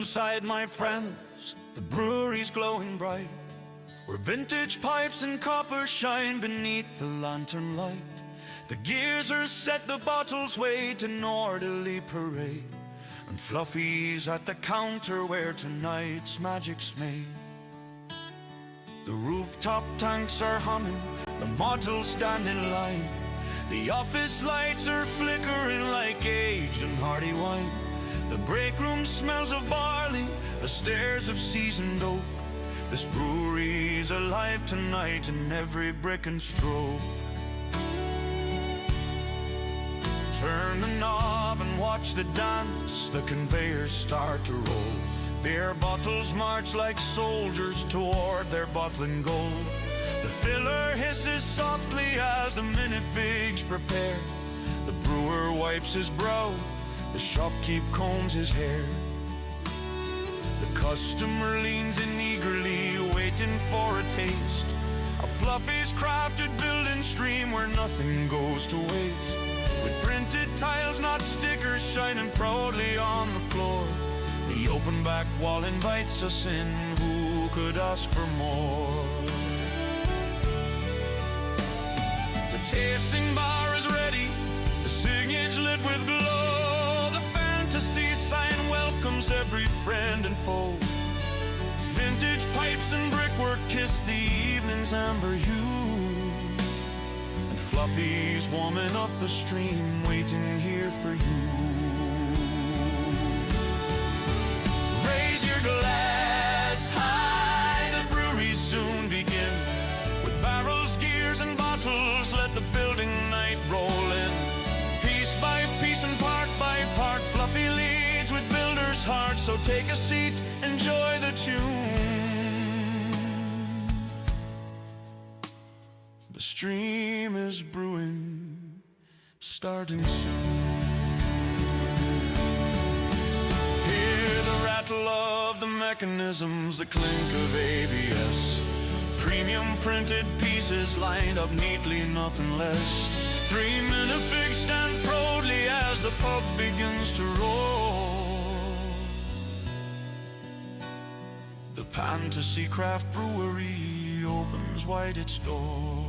Inside, my friends, the brewery's glowing bright, where vintage pipes and copper shine beneath the lantern light. The gears are set, the bottles wait in orderly parade, and Fluffy's at the counter where tonight's magic's made. The rooftop tanks are humming, the models stand in line, the office lights are flickering like aged and hearty wine. The break room smells of barley, the stairs of seasoned oak. This brewery's alive tonight in every brick and stroke. Turn the knob and watch the dance, the conveyors start to roll. Beer bottles march like soldiers toward their bottling goal. The filler hisses softly as the minifigs prepare. The brewer wipes his brow, the shopkeep combs his hair. The customer leans in eagerly, waiting for a taste of Fluffy's crafted building stream where nothing goes to waste. With printed tiles, not stickers, shining proudly on the floor. The open back wall invites us in, who could ask for more? The tasting bar is ready, the signage lit with glow. The Pantasy sign welcomes every friend and foe. Vintage pipes and brickwork kiss the evening's amber hue, and Fluffy's warming up the stream, waiting here for you. Raise your glass high, the brewery soon begins. With barrels, gears, and bottles, let the building night roll in. Piece by piece and part by part, Fluffy leads with builder's heart. So take a seat, enjoy the tune. The stream is brewing, starting soon. Hear the rattle of the mechanisms, the clink of ABS. Premium printed pieces lined up neatly, nothing less. 3 minifigs stand proudly as the pub begins to roll. The Pantasy Craft Brewery opens wide its door.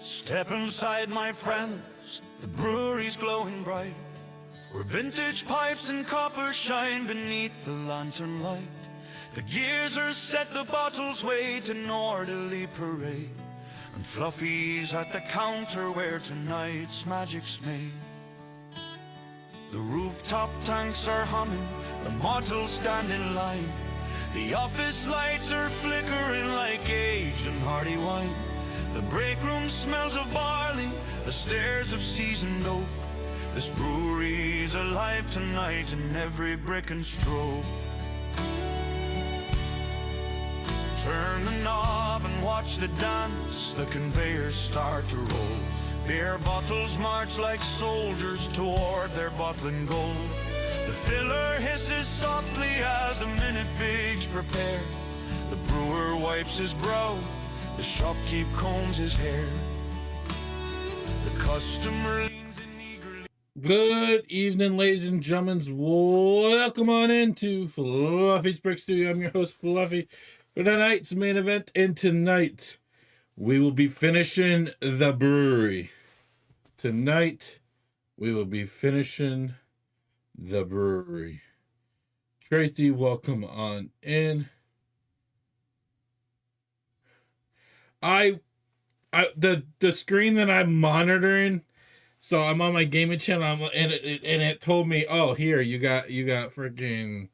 Step inside, my friends, the brewery's glowing bright, where vintage pipes and copper shine beneath the lantern light. The gears are set, the bottles wait in orderly parade, and Fluffy's at the counter where tonight's magic's made. The rooftop tanks are humming, the models stand in line, the office lights are flickering like aged and hearty wine. The break room smells of barley, the stairs of seasoned oak. This brewery's alive tonight in every brick and stroke. Turn the knob and watch the dance, the conveyors start to roll. Beer bottles march like soldiers toward their bottling goal. The filler hisses softly as the minifigs prepare. The brewer wipes his brow, the shopkeep combs his hair. The customer leans in eagerly. Good evening, ladies and gentlemen. Welcome on into Fluffy's Brick Studio. I'm your host, Fluffy, for tonight's main event. And tonight, we will be finishing the brewery. Tonight, we will be finishing the brewery. Tracy, welcome on in. The screen that I'm monitoring, so I'm on my gaming channel, and it told me, oh, here you got freaking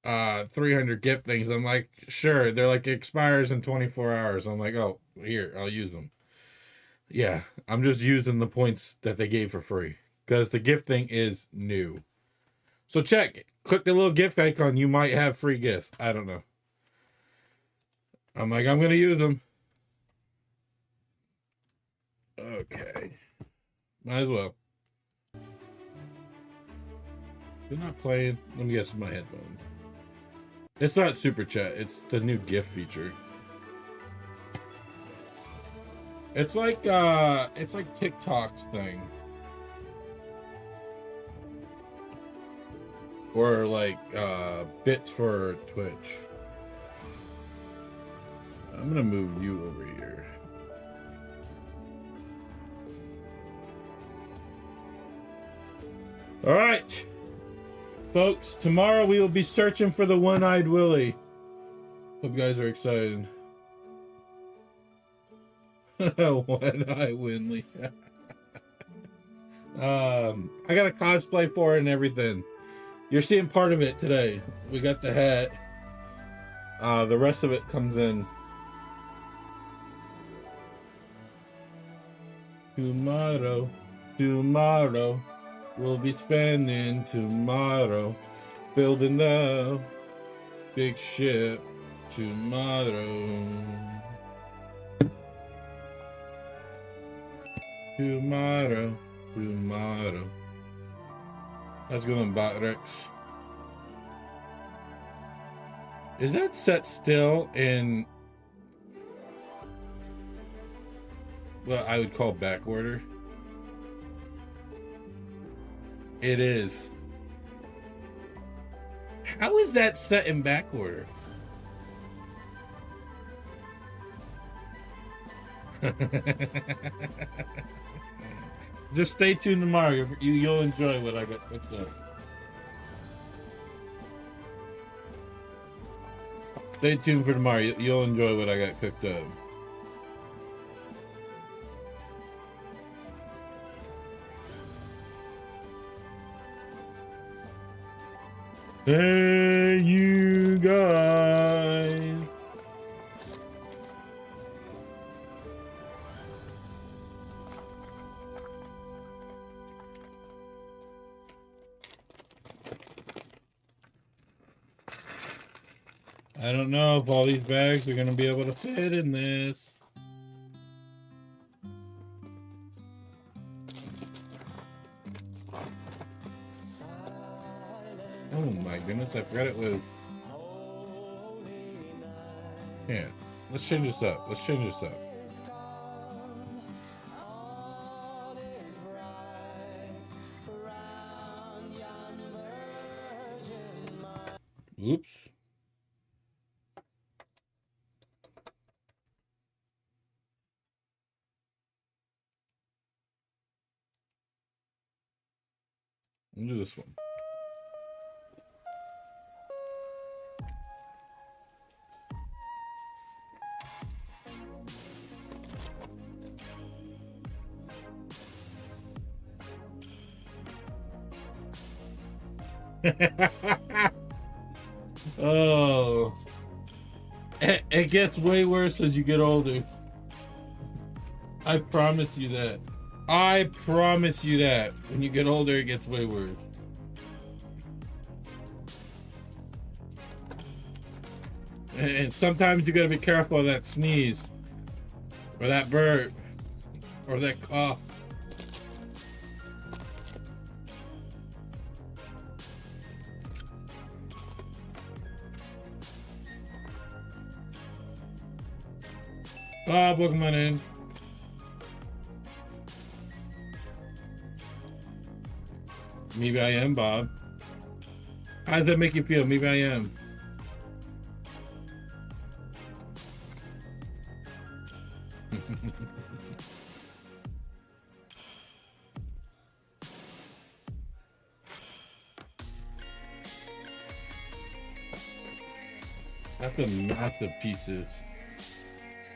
300 gift things. I'm like, sure. They're like, it expires in 24 hours. I'm like, oh, here, I'll use them. Yeah, I'm just using the points that they gave for free because the gift thing is new. So check, click the little gift icon. You might have free gifts. I don't know. I'm like, I'm gonna use them. Okay. Might as well. They're not playing. Let me guess, it's my headphones. It's not super chat. It's the new GIF feature. It's like TikTok's thing, or like bits for Twitch. I'm gonna move you over here. All right, folks. Tomorrow we will be searching for the one-eyed Willie. Hope you guys are excited. One-eyed Winley. I got a cosplay for it and everything. You're seeing part of it today. We got the hat. The rest of it comes in tomorrow. Tomorrow. We'll be spending tomorrow building the big ship tomorrow. Tomorrow, tomorrow. How's it going, Botrex? Is that set still in what I would call back order? It is. How is that set in back order? Just stay tuned tomorrow. You'll enjoy what I got. What's up? Stay tuned for tomorrow. You'll enjoy what I got cooked up. Hey, you guys. I don't know if all these bags are going to be able to fit in this. Oh my goodness, I forgot it was. Yeah, let's change this up. Let's change this up. Oops. I'll do this one. Oh, it gets way worse as you get older. I promise you that. I promise you that. When you get older, it gets way worse. And sometimes you gotta be careful of that sneeze, or that burp, or that cough. Bob, welcome on in. Maybe I am, Bob. How does that make you feel? Maybe I am. That's a massive pieces.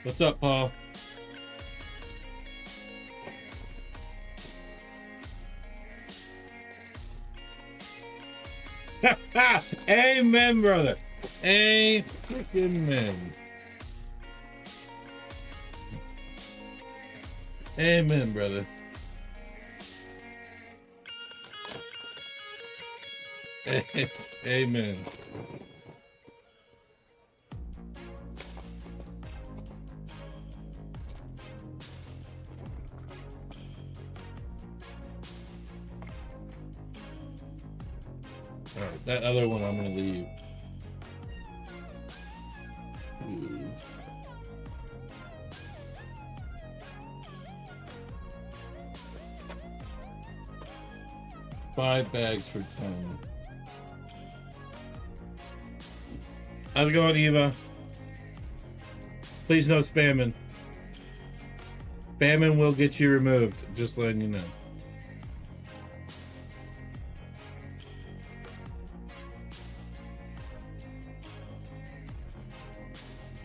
What's up, Paul? Amen, brother. Amen. Amen, brother. Amen. That other one I'm gonna leave. Ooh. 5 bags for 10. How's it going, Eva? Please no spamming. Spamming will get you removed. Just letting you know.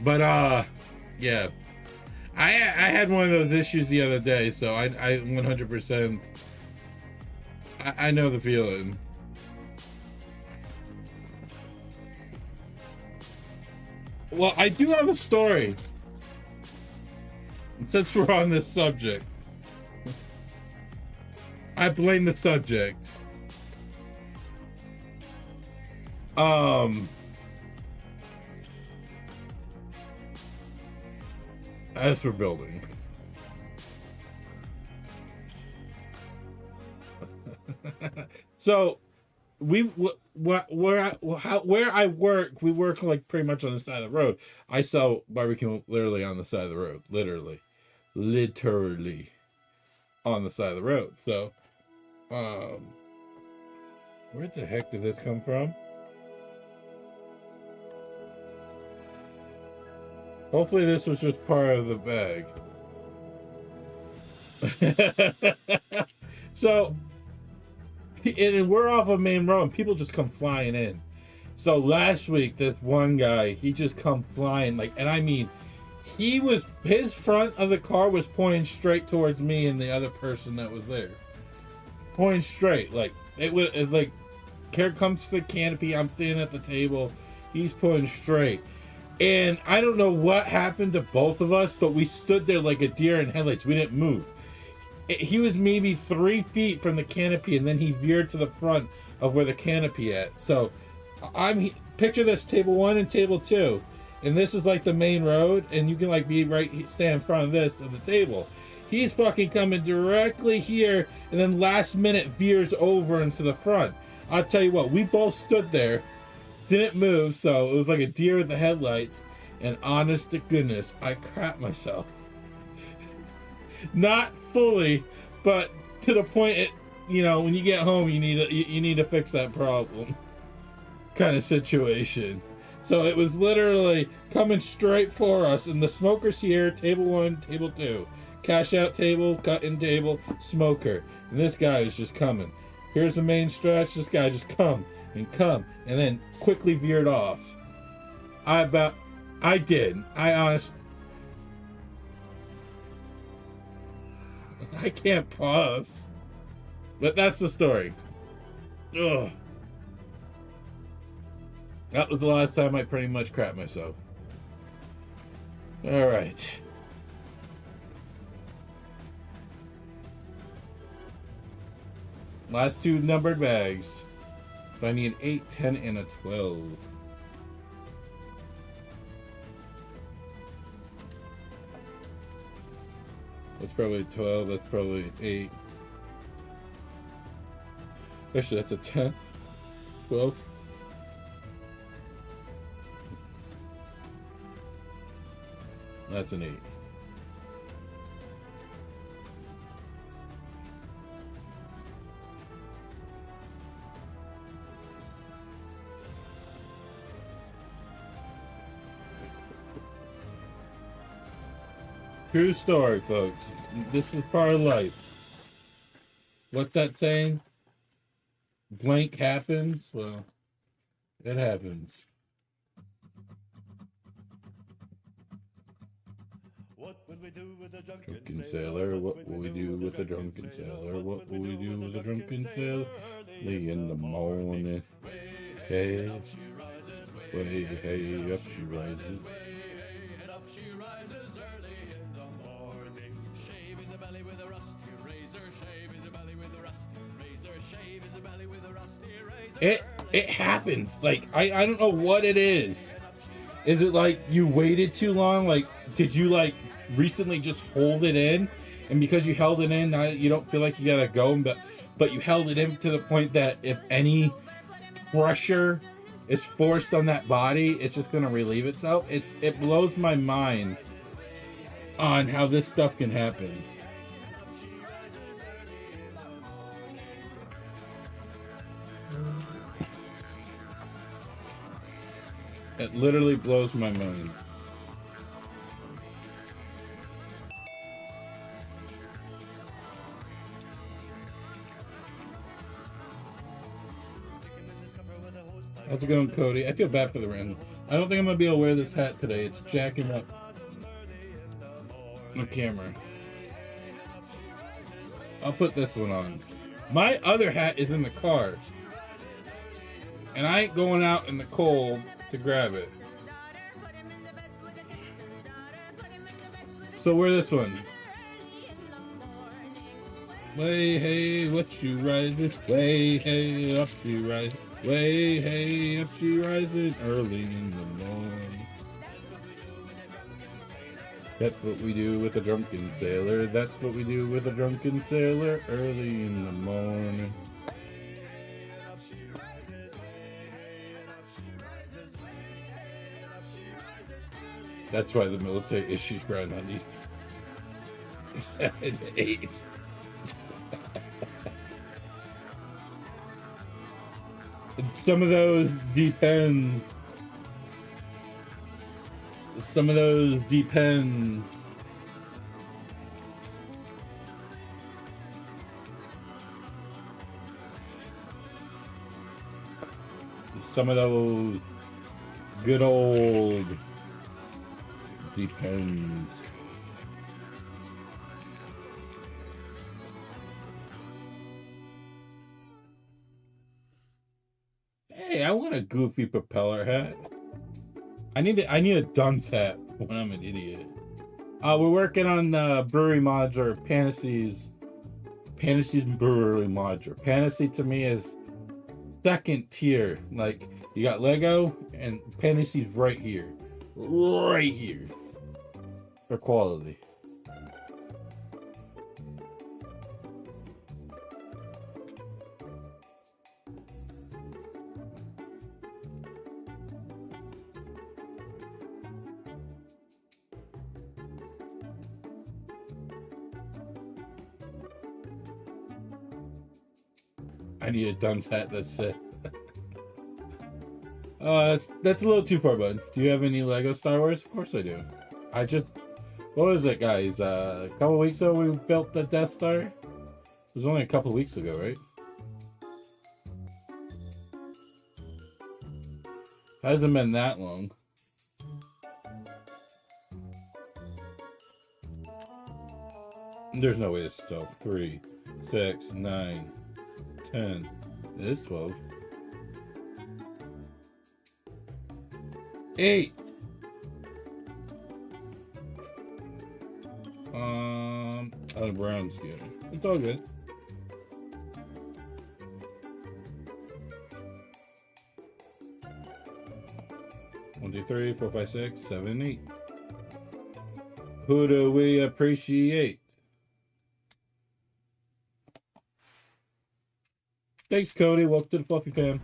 But yeah, I had one of those issues the other day, so I 100%. I know the feeling. Well, I do have a story. Since we're on this subject, I blame the subject. As for building. So where I work, we work like pretty much on the side of the road. I sell barbecue literally on the side of the road, literally on the side of the road. So, where the heck did this come from? Hopefully this was just part of the bag. So, and we're off of main road and people just come flying in. So last week, this one guy, he just come flying, like, and I mean, his front of the car was pointing straight towards me and the other person that was there. Pointing straight, like, like, here comes the canopy, I'm standing at the table, he's pointing straight. And I don't know what happened to both of us, but we stood there like a deer in headlights. We didn't move. He was maybe 3 feet from the canopy, and then he veered to the front of where the canopy at. So, picture this, table 1 and table 2, and this is like the main road, and you can like stand in front of this of the table. He's fucking coming directly here, and then last minute veers over into the front. I'll tell you what, we both stood there, didn't move, so it was like a deer with the headlights, and honest to goodness, I crapped myself. Not fully, but to the point, when you get home, you need to fix that problem, kind of situation. So it was literally coming straight for us, and the smoker's here, table 1, table 2, cash out table, cut-in table, smoker, and this guy is just coming. Here's the main stretch. This guy just come, and then quickly veered off. I can't pause. But that's the story. Ugh. That was the last time I pretty much crapped myself. Alright. Last 2 numbered bags. So I need an 8, 10, and a 12. That's probably 12, that's probably 8. Actually, that's a 10, 12. That's an 8. True story, folks. This is part of life. What's that saying? Blank happens? Well, it happens. What will we do with the Drunken sailor, what will we do with the drunken sailor? What will we do with the drunken sailor? Early in the morning. Hey, way, hey, up she rises. It happens. Like, I don't know what it is. Is it like you waited too long? Like, did you like recently just hold it in? And because you held it in, now you don't feel like you gotta go, but you held it in to the point that if any pressure is forced on that body, it's just gonna relieve itself. It blows my mind on how this stuff can happen. It literally blows my mind. How's it going, Cody? I feel bad for the random. I don't think I'm gonna be able to wear this hat today. It's jacking up the camera. I'll put this one on. My other hat is in the car, and I ain't going out in the cold to grab it. So wear this one. Way hey, what you rising? Way hey, up she rising. Way hey, up she rising early in the morning. That's what we do with a drunken sailor. That's what we do with a drunken sailor early in the morning. That's why the military issues ground on these 7, 8. Some of those depend. Some of those depend. Some of those good old depends. Hey, I want a goofy propeller hat. I need a dunce hat when I'm an idiot. We're working on brewery modular Pantasy's brewery modular. Pantasy to me is second tier. Like, you got Lego and Pantasy's right here for quality. I need a dunce hat. That's it. That's a little too far, bud. Do you have any Lego Star Wars? Of course I do. What was it, guys? A couple weeks ago we built the Death Star. It was only a couple weeks ago, right? Hasn't been that long. There's no way this is 12. 3, 6, 9, 10. It is 12. 8. Out of brown skin. It's all good. One, 2, 3, 4, 5, 6, 7, 8. Who do we appreciate? Thanks, Cody. Welcome to the Fluffy Fam.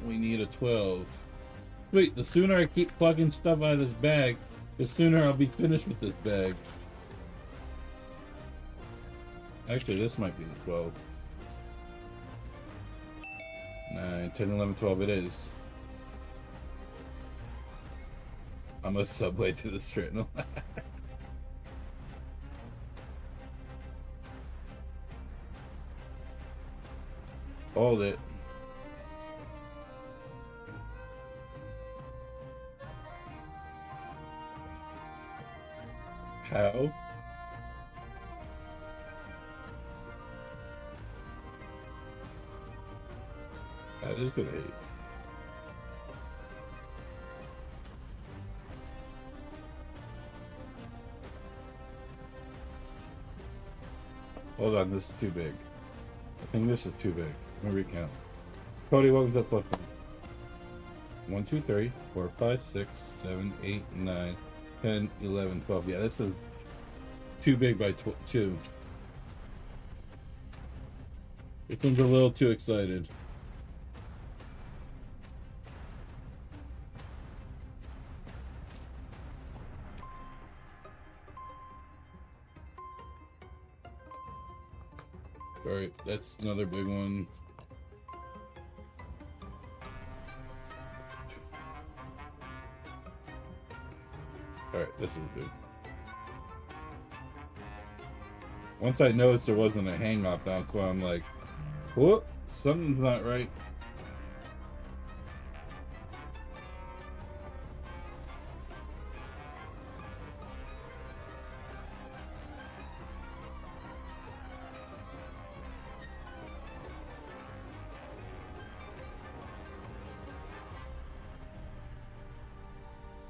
We need a 12. Wait, the sooner I keep plugging stuff out of this bag, the sooner I'll be finished with this bag. Actually, this might be the 12. 9, 10, 11, 12 it is. I'm a subway to the Stritnal. Hold it. How? That is an 8. Hold on, this is too big. I think this is too big. Let me recount. Cody, welcome to the flip. 1, 2, 3, 4, 5, 6, 7, 8, 9, 10, 11, 12. Yeah, this is too big by 2. This one's a little too excited. Alright, that's another big one. Alright, this is big. Once I noticed there wasn't a hang off, that's why I'm like, whoop, something's not right.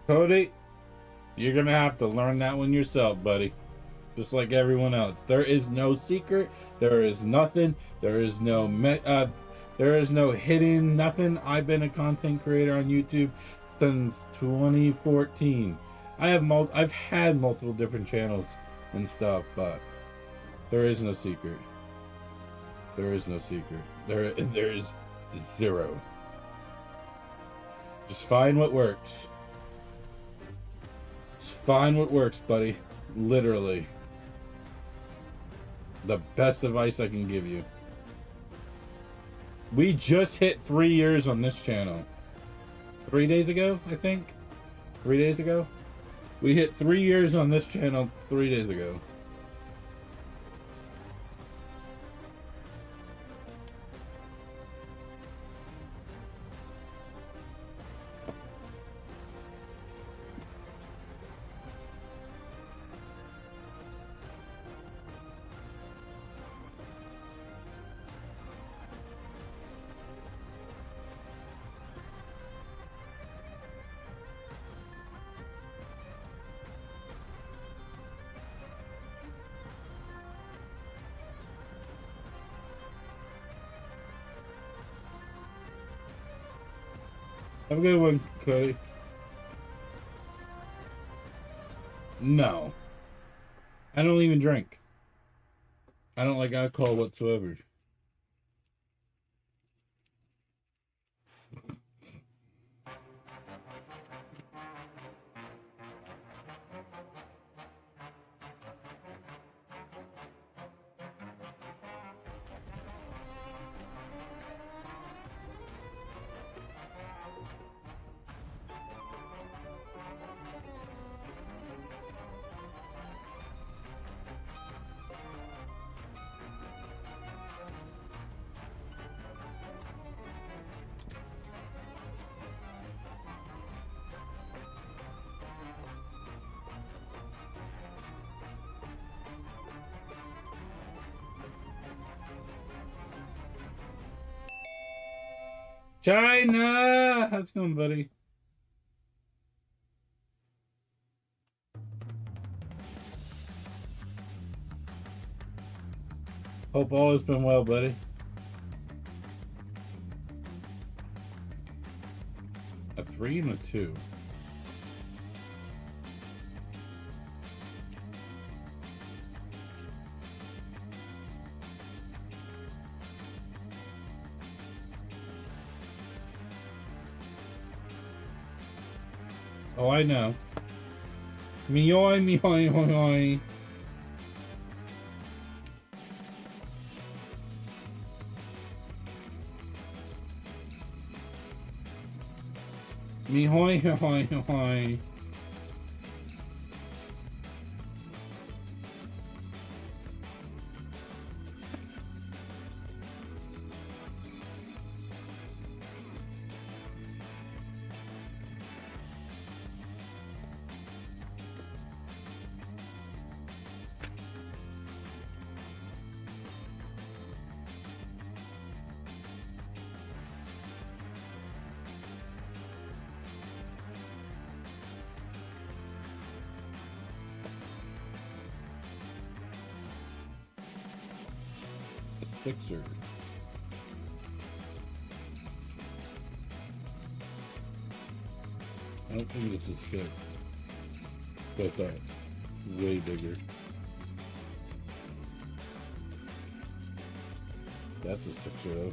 Cody, you're gonna have to learn that one yourself, buddy. Just like everyone else. There is no secret. There is nothing. There is no hidden nothing. I've been a content creator on YouTube since 2014. I've had multiple different channels and stuff, but there is no secret. There is no secret. There is zero. Just find what works. Just find what works, buddy. Literally. The best advice I can give you. We just hit 3 years on this channel. 3 days ago, I think. 3 days ago. We hit 3 years on this channel 3 days ago. Have a good one, Cody. No. I don't even drink. I don't like alcohol whatsoever. China! How's it going, buddy? Hope all has been well, buddy. A 3 and a 2. Oh, I know. Meoy, meoy, meoy. Me hoy hoy hoy. Fixer. I don't think this is sick. But that way bigger. That's a sixer though.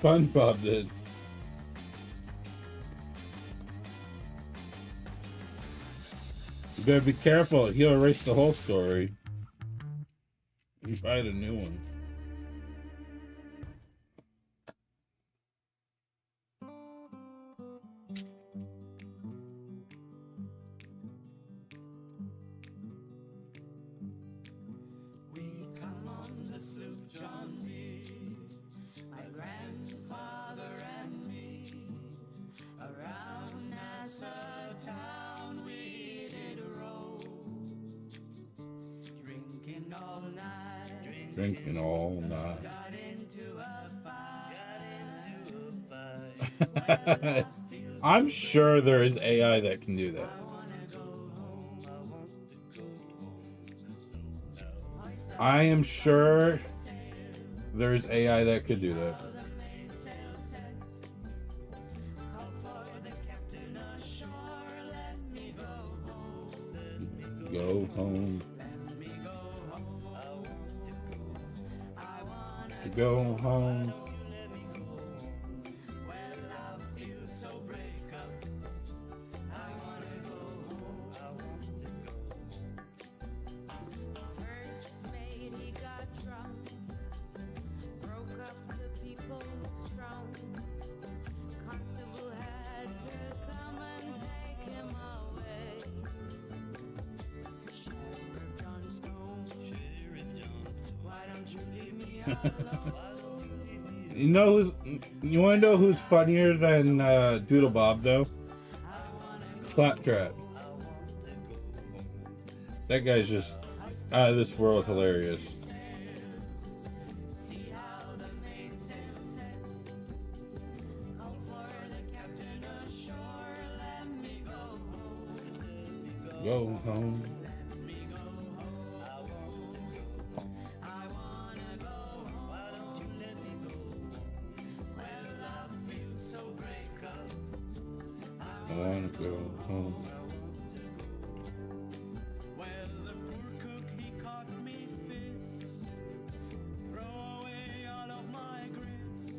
SpongeBob did. You better be careful. He'll erase the whole story. You find a new one. We come on the sloop John B. My grandfather and me. Around Nassau town we did roll. Drinking all night. Drinking all night. Got into a fight. I'm sure there is AI that can do that. I am sure there's AI that could do that. Go home. Go home. You want to know who's funnier than Doodle Bob though? Claptrap. That guy's just out of this world hilarious. Go home. I wanna go home. Well, the poor cook, he caught me fits. Throw away all of my grits.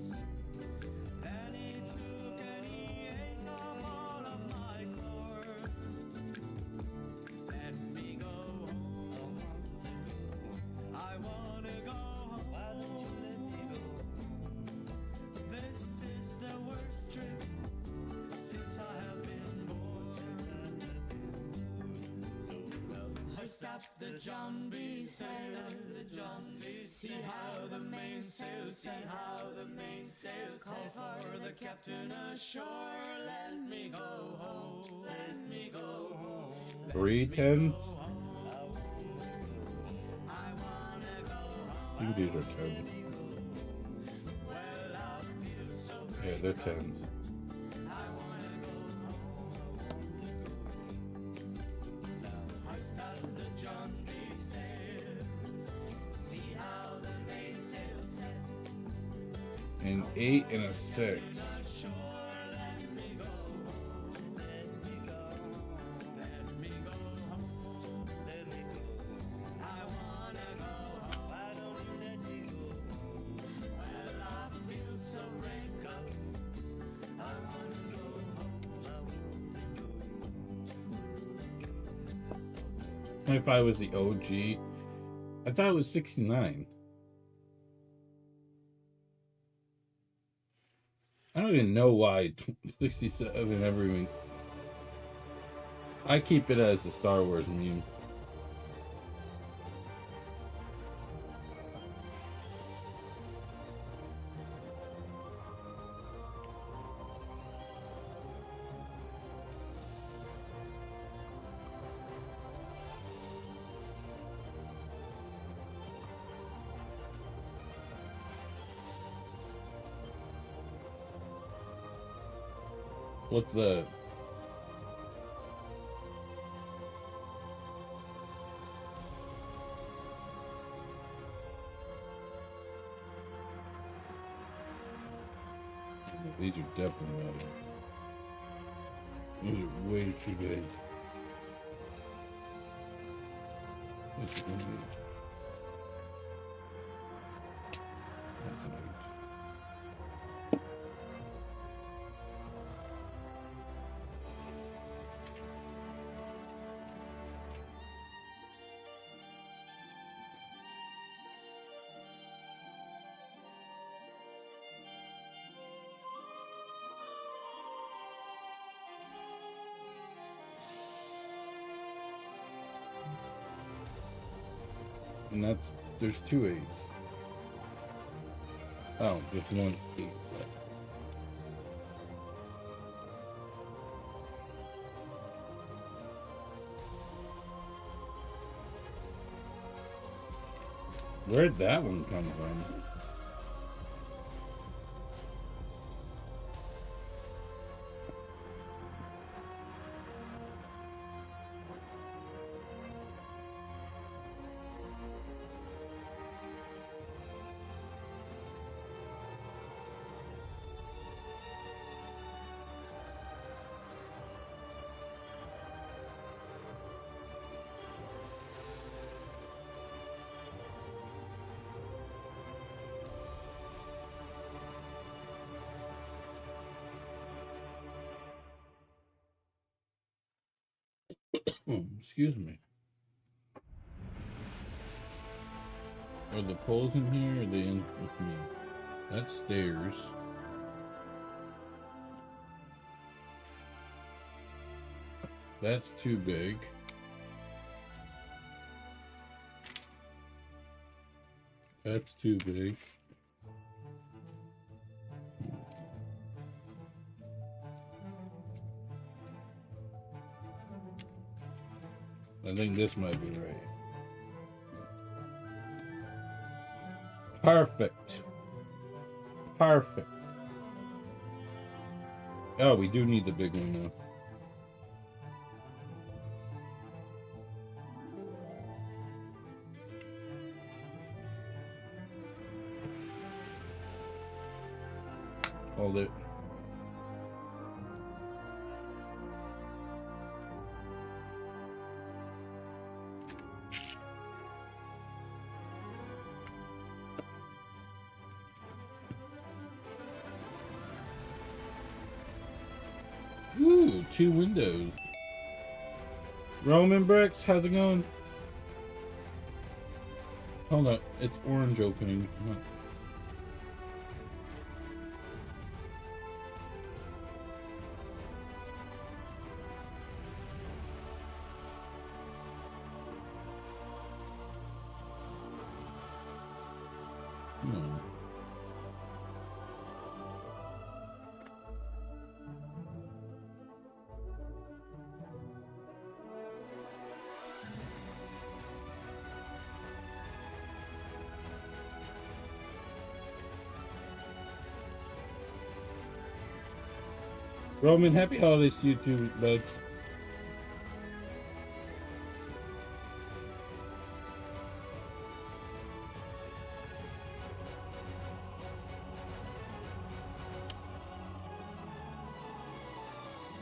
Then he took and he ate up all of my corn. Let me go home. I wanna go home. Why don't you let me go? This is the worst trip since I have been born. Hoist up the John B. sail, see how the mainsail set, how the mainsail set. Call for the captain ashore, let me go home, let me go home. 3 10s? I think these are 10s. Yeah, they're 10s. An 8 and a 6. If I was the OG, I thought it was 69. I don't even know why 67 ever even. I keep it as a Star Wars meme. What's that? These are definitely better. Those are way too big. This is gonna be. That's an 8. And there's 2 8s. Oh, just 1 8. Where'd that one come from? Oh, excuse me. Are the poles in here or are they in with me? That's stairs. That's too big. That's too big. I think this might be right. Perfect. Perfect. Oh, we do need the big one now. Hold it. Ooh, 2 windows. Roman Bricks, how's it going? Hold on, it's orange opening. Come on. Come on. Roman, happy holidays to you too, bud.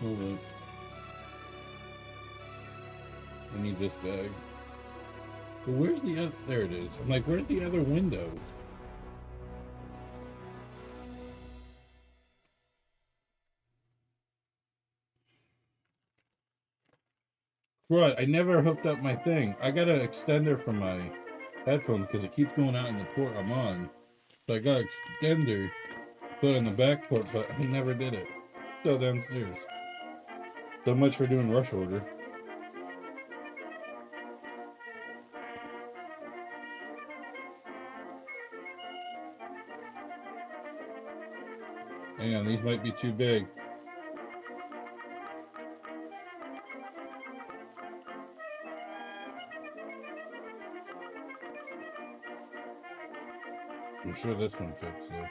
Hold on. I need this bag. But where's the other? There it is. I'm like, where's the other window? Right, I never hooked up my thing. I got an extender for my headphones because it keeps going out in the port I'm on. So I got an extender put in the back port, but I never did it. Still downstairs. So much for doing rush order. Hang on, these might be too big. I'm sure this one fits though.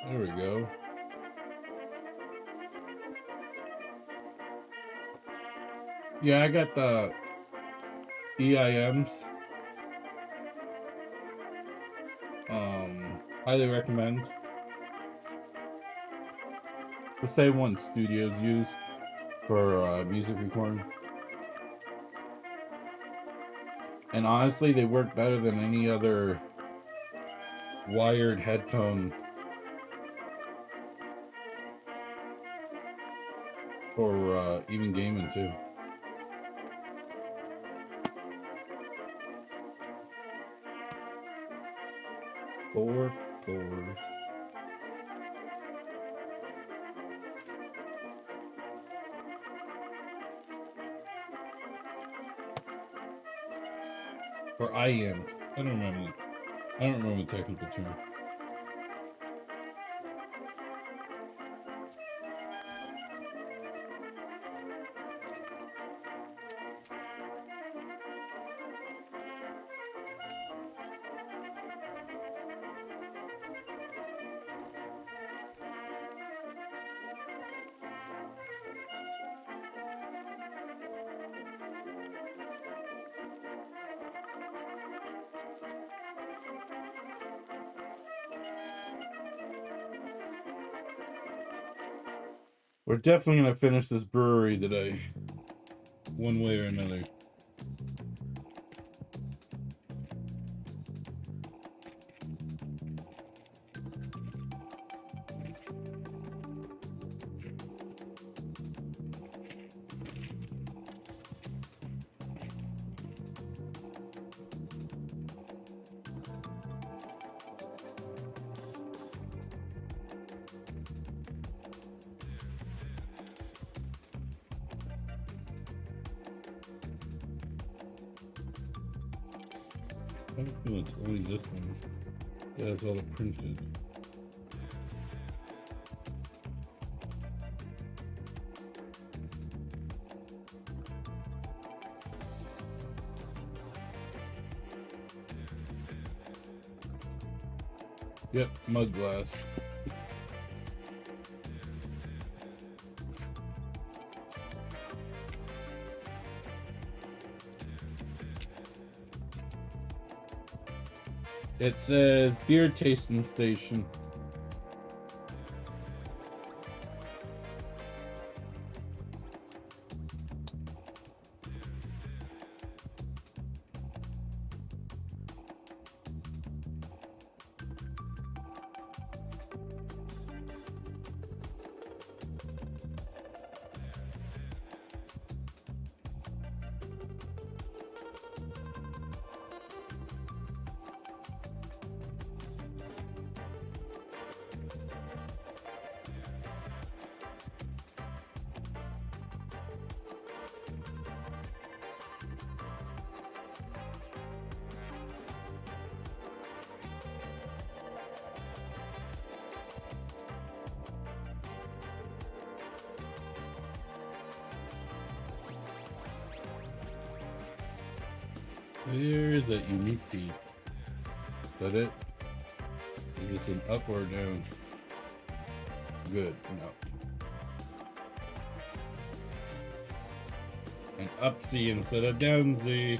There we go. Yeah, I got the EIMs. Highly recommend. The same one studios use for music recording. And honestly, they work better than any other wired headphone for even gaming too. Four. Or IM. I don't remember. I don't remember the technical term. We're definitely gonna finish this brewery today, one way or another. I feel it's only this one that has all the printed. Yep, mug glass. It says beer tasting station. There's that unique beat. Is that it? Is this an up or down? Good. No. An up C instead of down Z.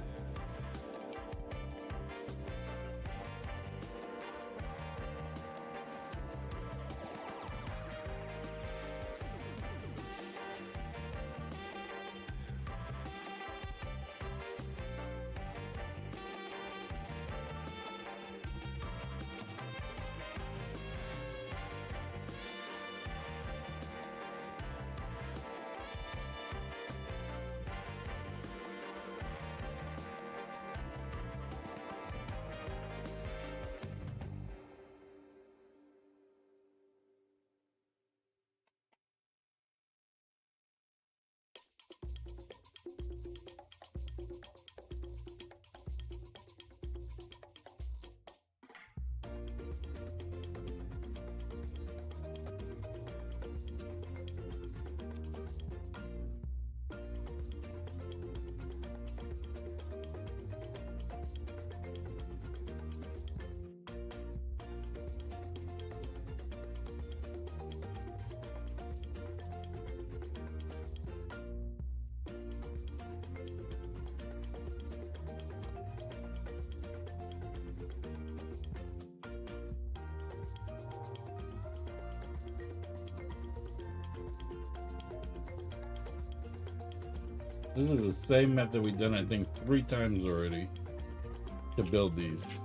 This is the same method we've done, I think, 3 times already to build these.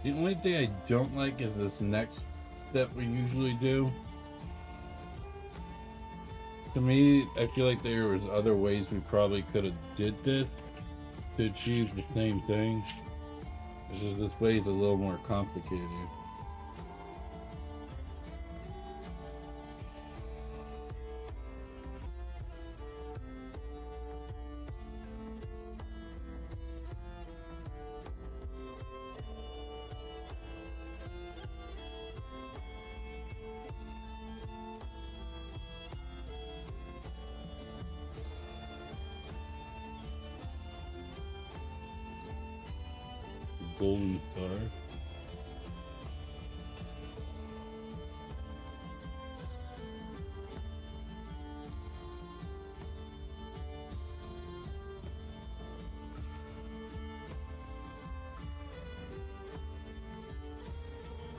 The only thing I don't like is this next step we usually do. To me, I feel like there was other ways we probably could have did this to achieve the same thing. It's just this way is a little more complicated. Golden star.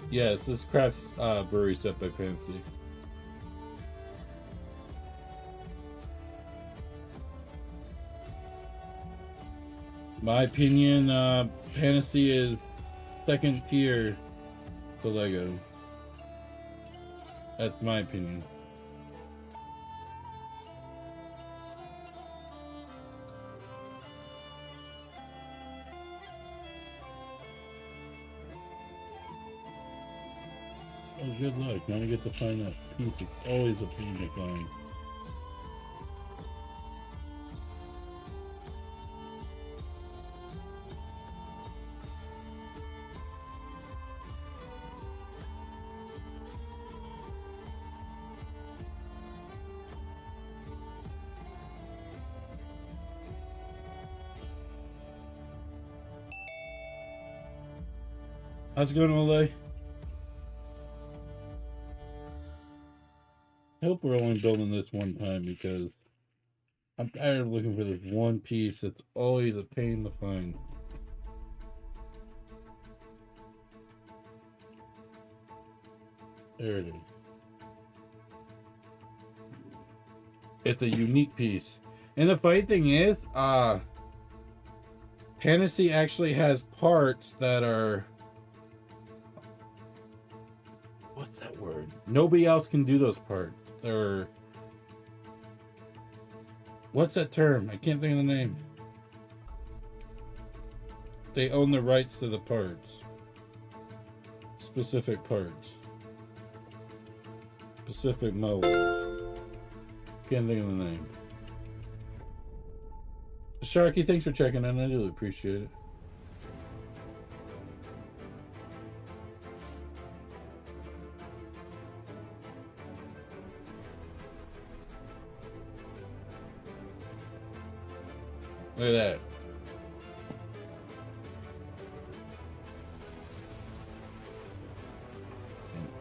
Yeah, it's this Craft Brewery set by Pantasy. My opinion, Pantasy is second tier to Lego. That's my opinion. Oh, good luck. Now I get to find that piece. It's always a pain to find. How's it going, Ole? I hope we're only building this one time because I'm tired of looking for this one piece. It's always a pain to find. There it is. It's a unique piece. And the funny thing is, Pantasy actually has parts that are... What's that word? Nobody else can do those parts. Or... What's that term? I can't think of the name. They own the rights to the parts. Specific parts. Specific molds. Can't think of the name. Sharky, thanks for checking in. I really appreciate it. Look at that.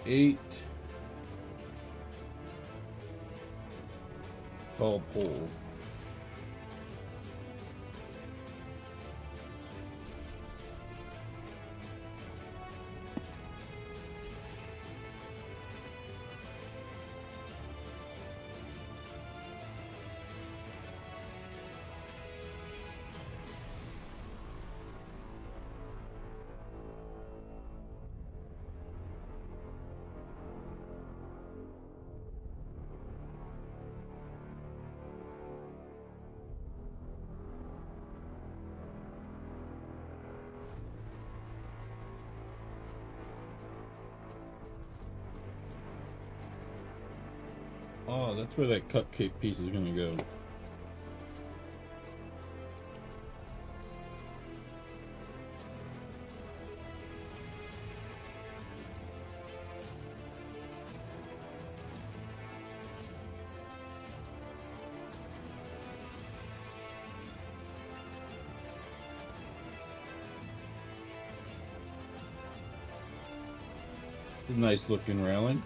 8 tall pole. Oh, that's where that cupcake piece is gonna go. Nice looking railing.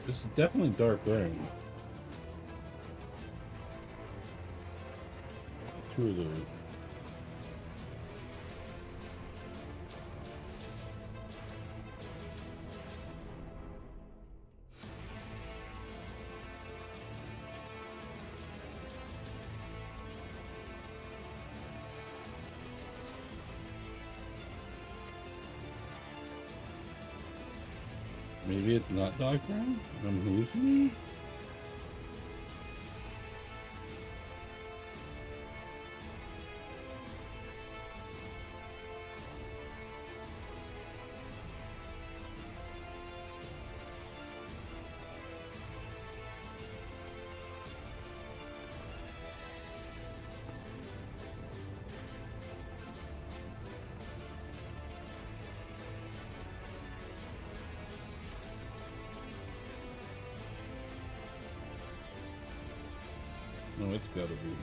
This is definitely dark brown. Two of those. Maybe it's not dark brown? I'm hallucinating? No, it's gotta be.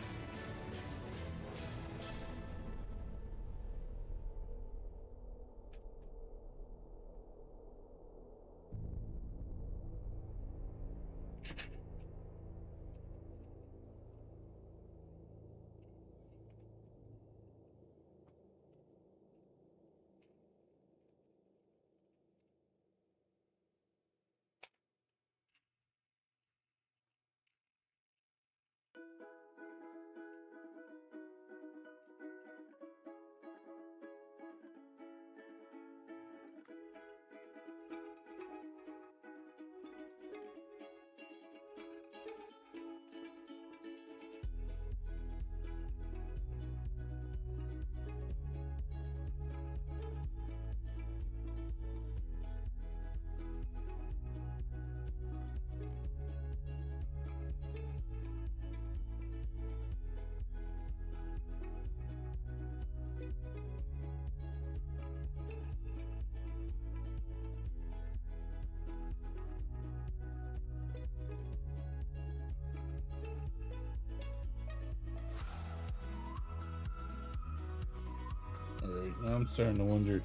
Alright, now I'm starting to wonder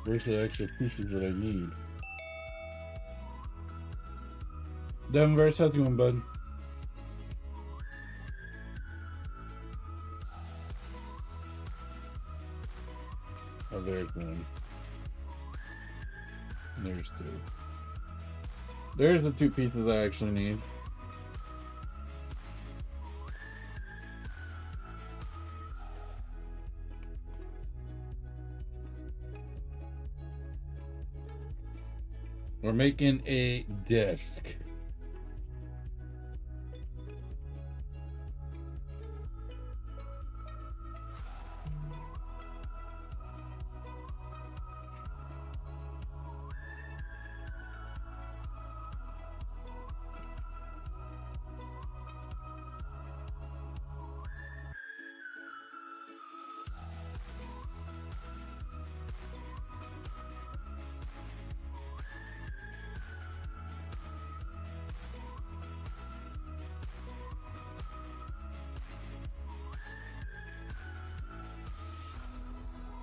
where's the extra pieces that I need. Denverse, how's it going, bud? Oh, there's one. There's two. There's the two pieces I actually need. We're making a disc.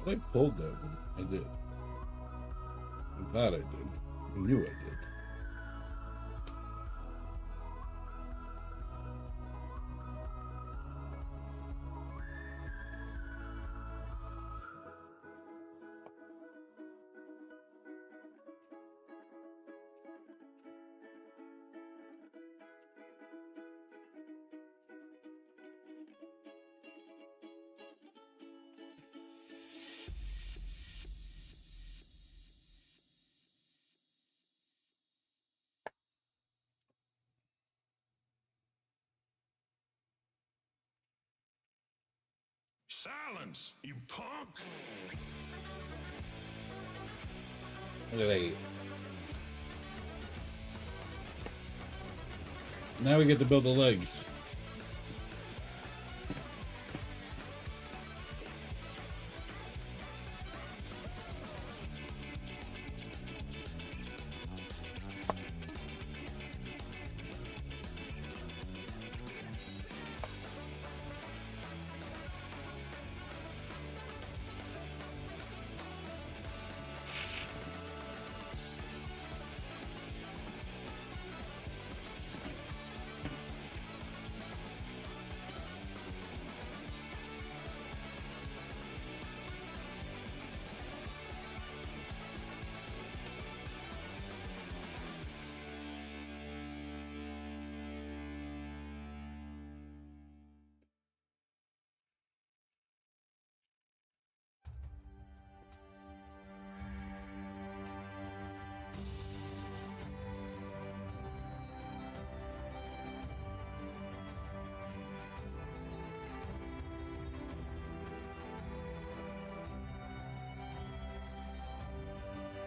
I pulled that one. I did. I thought I did. I knew I did. Silence, you punk! Look at that. Now we get to build the legs.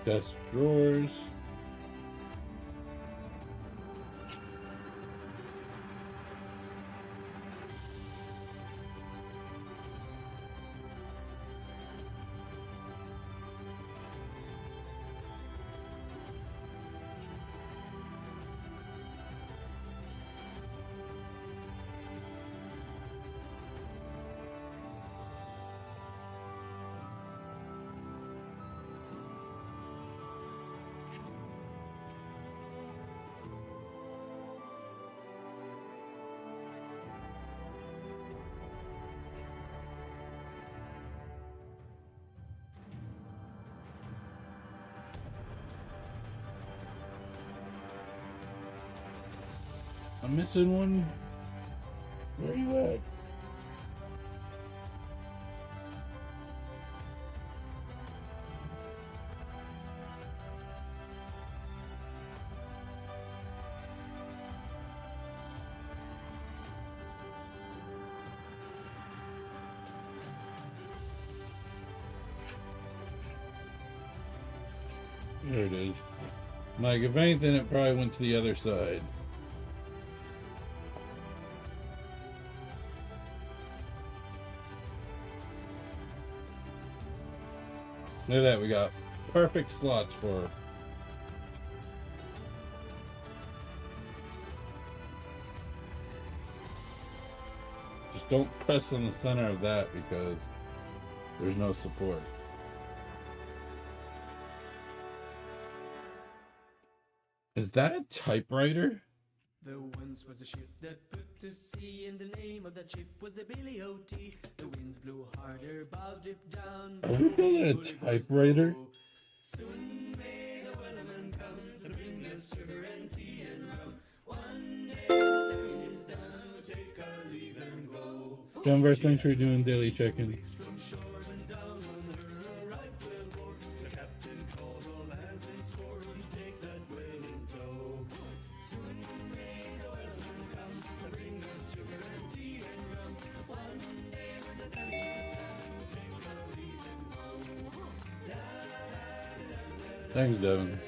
Desk drawers. I'm missing one. Where are you at? There it is. Like, if anything, it probably went to the other side. Look at that, we got perfect slots for. Just don't press on the center of that because there's no support. Is that a typewriter? There once was a ship that put to sea, and the name of that ship was the Billy O.T. The winds blew harder, bow dipped down. Are we building a typewriter? Soon may the wellerman come to bring us sugar and tea and rum. One day the time is done, we'll take our leave and go. Denver, thanks for doing daily check-ins. From shore and down on her right whale bore. The captain called all hands and swore he'd take that whale in tow. Soon may the wellerman come to bring us sugar and tea and rum. One day when the time is done, we'll take our leave and go. Thanks, Devin.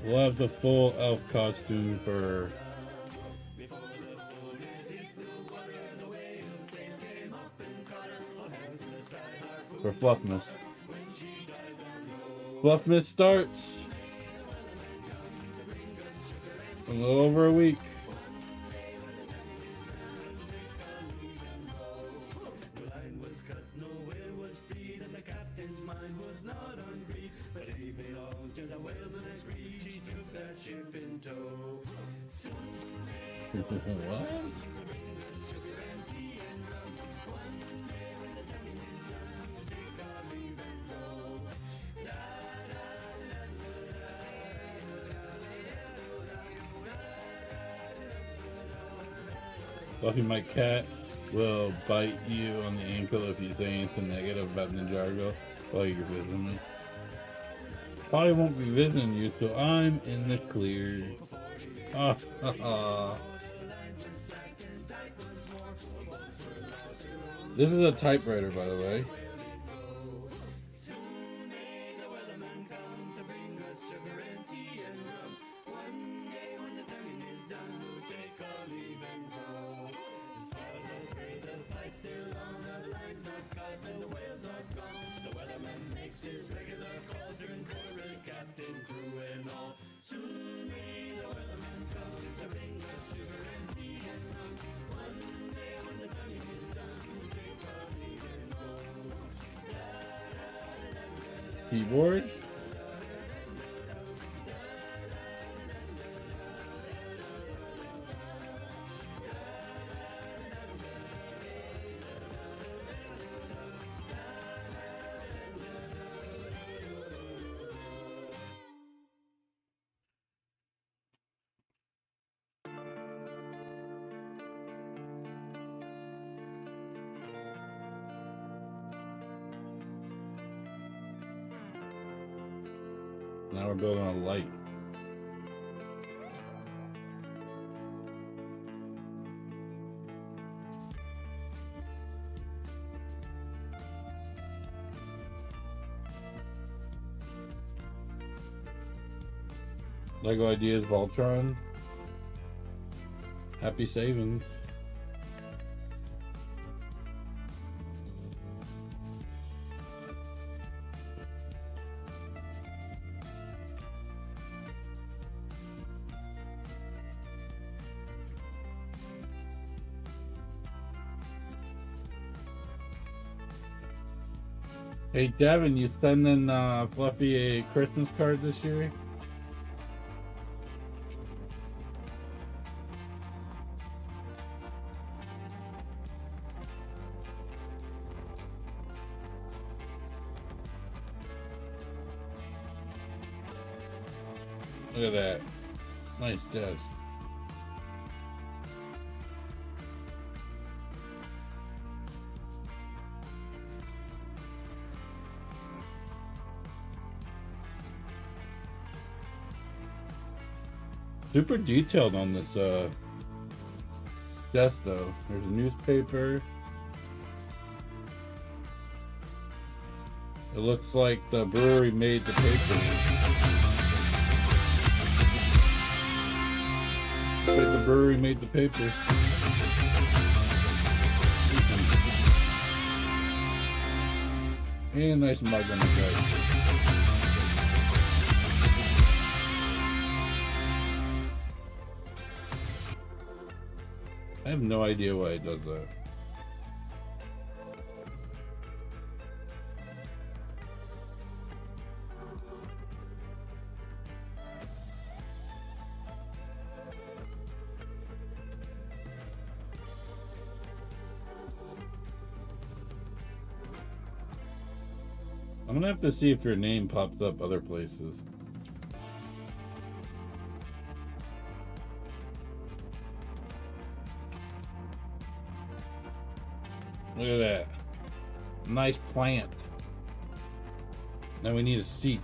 We'll have the full elf costume for Fluffmas. Fluffmas starts in a little over a week. What? Fluffy, my cat will bite you on the ankle if you say anything negative about Ninjago while you're visiting me. Probably won't be visiting you till I'm in the clear. This is a typewriter, by the way. Keyboard. Now we're building a light. Lego Ideas Voltron. Happy savings. Hey Devin, you sending Fluffy a Christmas card this year? Look at that. Nice desk. Super detailed on this desk though. There's a newspaper. It looks like the brewery made the paper. Looks like the brewery made the paper. And nice mug on the guys. I have no idea why it does that. I'm gonna have to see if your name pops up other places. Look at that. Nice plant. Now we need a seat.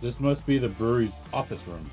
This must be the brewery's office room.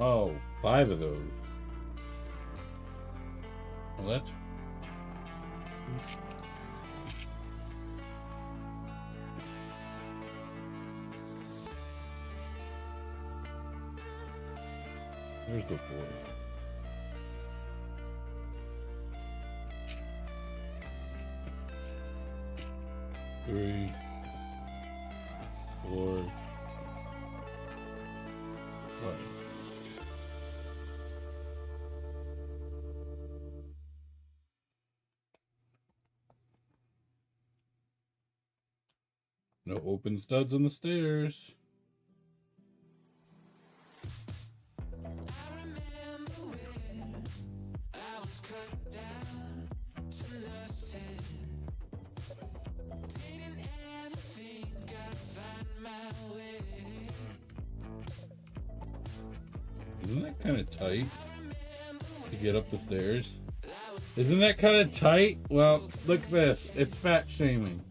Oh, 5 of those. Well, that's... There's the 4. 3, 4, 5. No open studs on the stairs. Isn't that kind of tight to get up the stairs? Isn't that kind of tight? Well, look at this. It's fat shaming.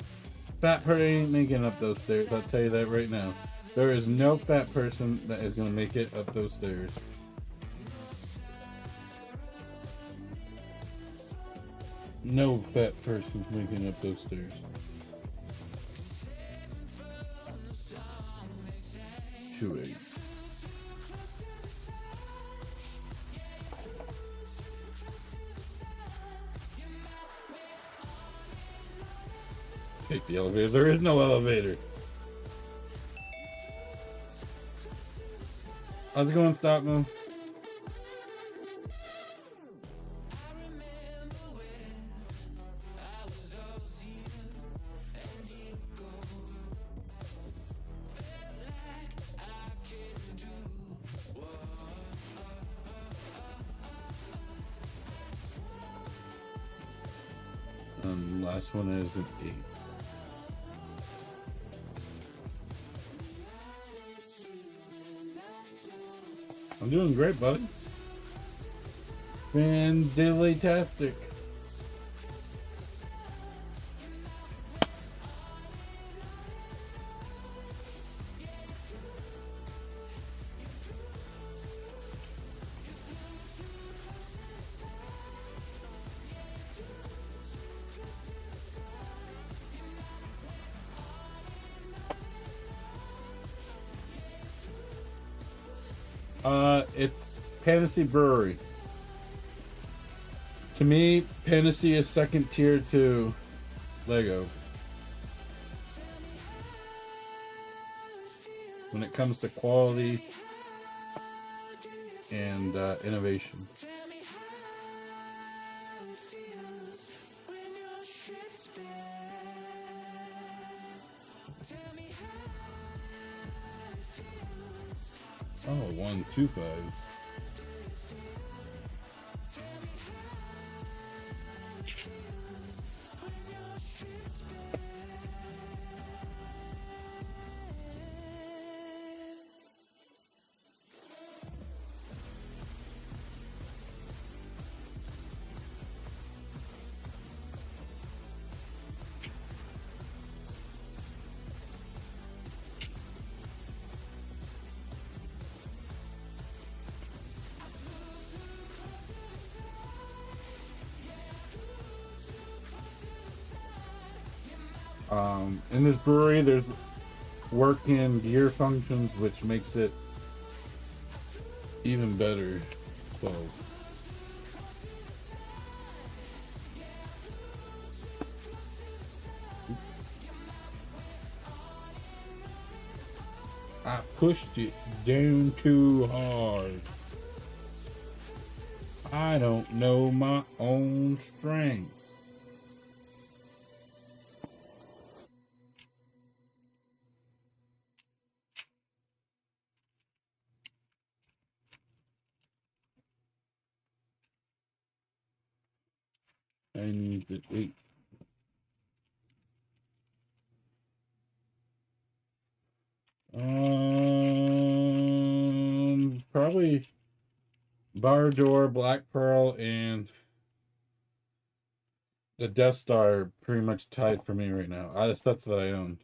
Fat person ain't making up those stairs. I'll tell you that right now. There is no fat person that is going to make it up those stairs. No fat person's making up those stairs. Two eight. Take the elevator. There is no elevator. How's it going, Stop Moon? And last one is an 8. I'm doing great, buddy. Fantastic. It's Pantasy Brewery. To me, Pantasy is second tier to Lego when it comes to quality and innovation. Oh, 1, 2, 5. In this brewery, there's working gear functions, which makes it even better. So, I pushed it down too hard. I don't know my own strength. I need to eat. Probably Bar Door, Black Pearl, and the Death Star are pretty much tied for me right now. That's what I own.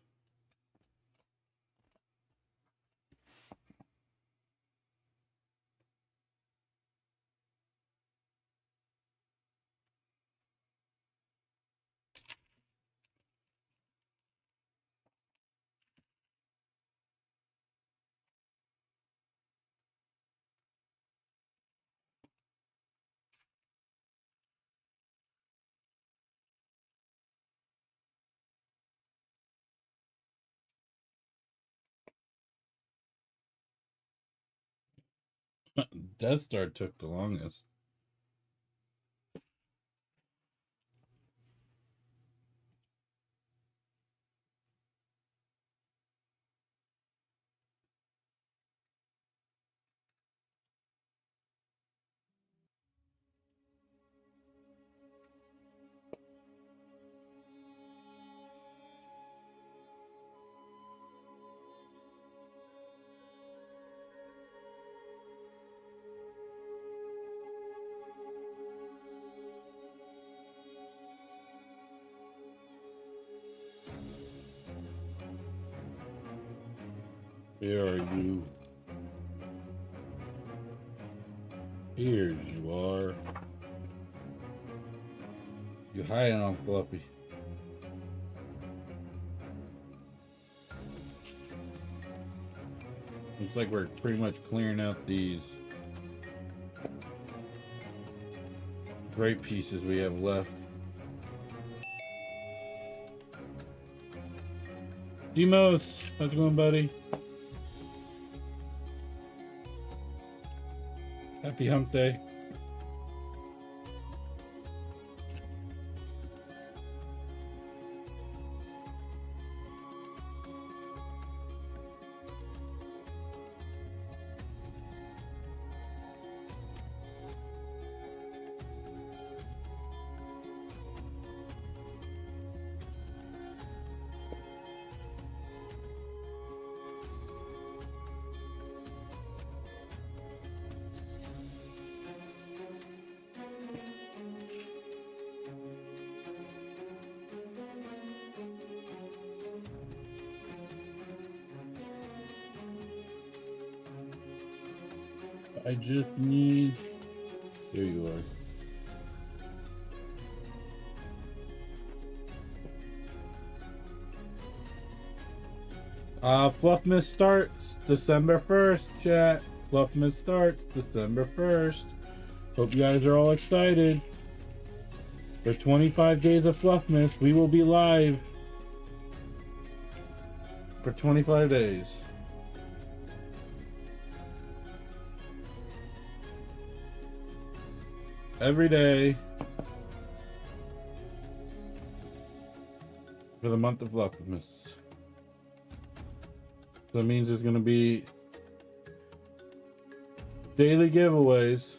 Death Star took the longest. Where are you? Here you are. You hiding on Fluffy. Looks like we're pretty much clearing out these grape pieces we have left. Demos, how's it going, buddy? Happy hump day. I just need... There you are. Fluffmas starts December 1st, chat. Fluffmas starts December 1st. Hope you guys are all excited. For 25 days of Fluffmas, we will be live for 25 days. Every day for the month of Fluffmas. So that means there's going to be daily giveaways.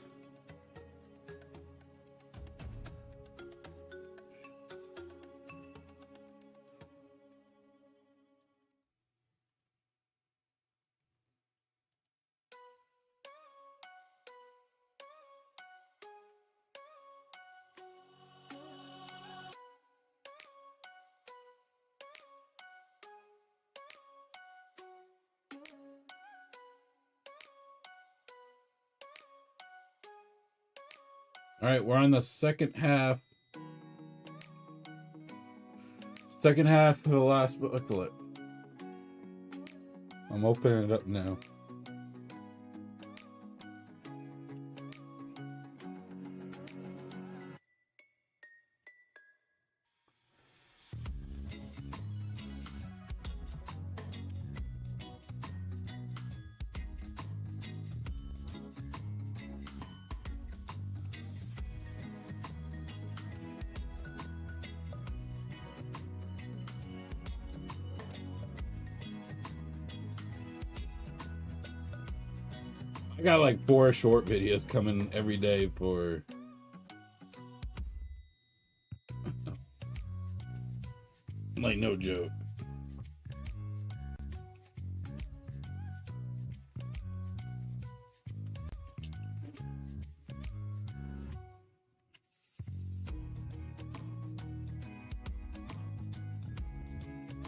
All right, we're on the second half of the last booklet. I'm opening it up now. I got like 4 short videos coming every day for like no joke.